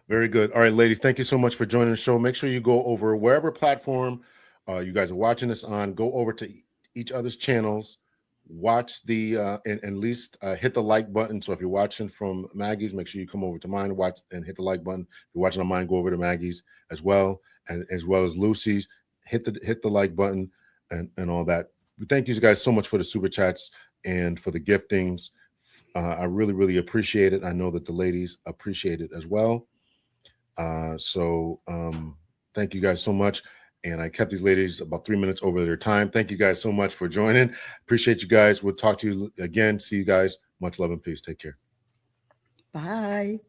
Very good. All right, ladies, thank you so much for joining the show. Make sure you go over wherever platform you guys are watching this on. Go over to each other's channels. Watch the and at least hit the like button. So if you're watching from Maggie's, make sure you come over to mine and watch and hit the like button. If you're watching on mine, go over to Maggie's as well, and as well as Lucy's. Hit the like button and all that. Thank you guys so much for the super chats and for the giftings. I really, really appreciate it. I know that the ladies appreciate it as well. So thank you guys so much. And I kept these ladies about 3 minutes over their time. Thank you guys so much for joining. Appreciate you guys. We'll talk to you again. See you guys. Much love and peace. Take care. Bye.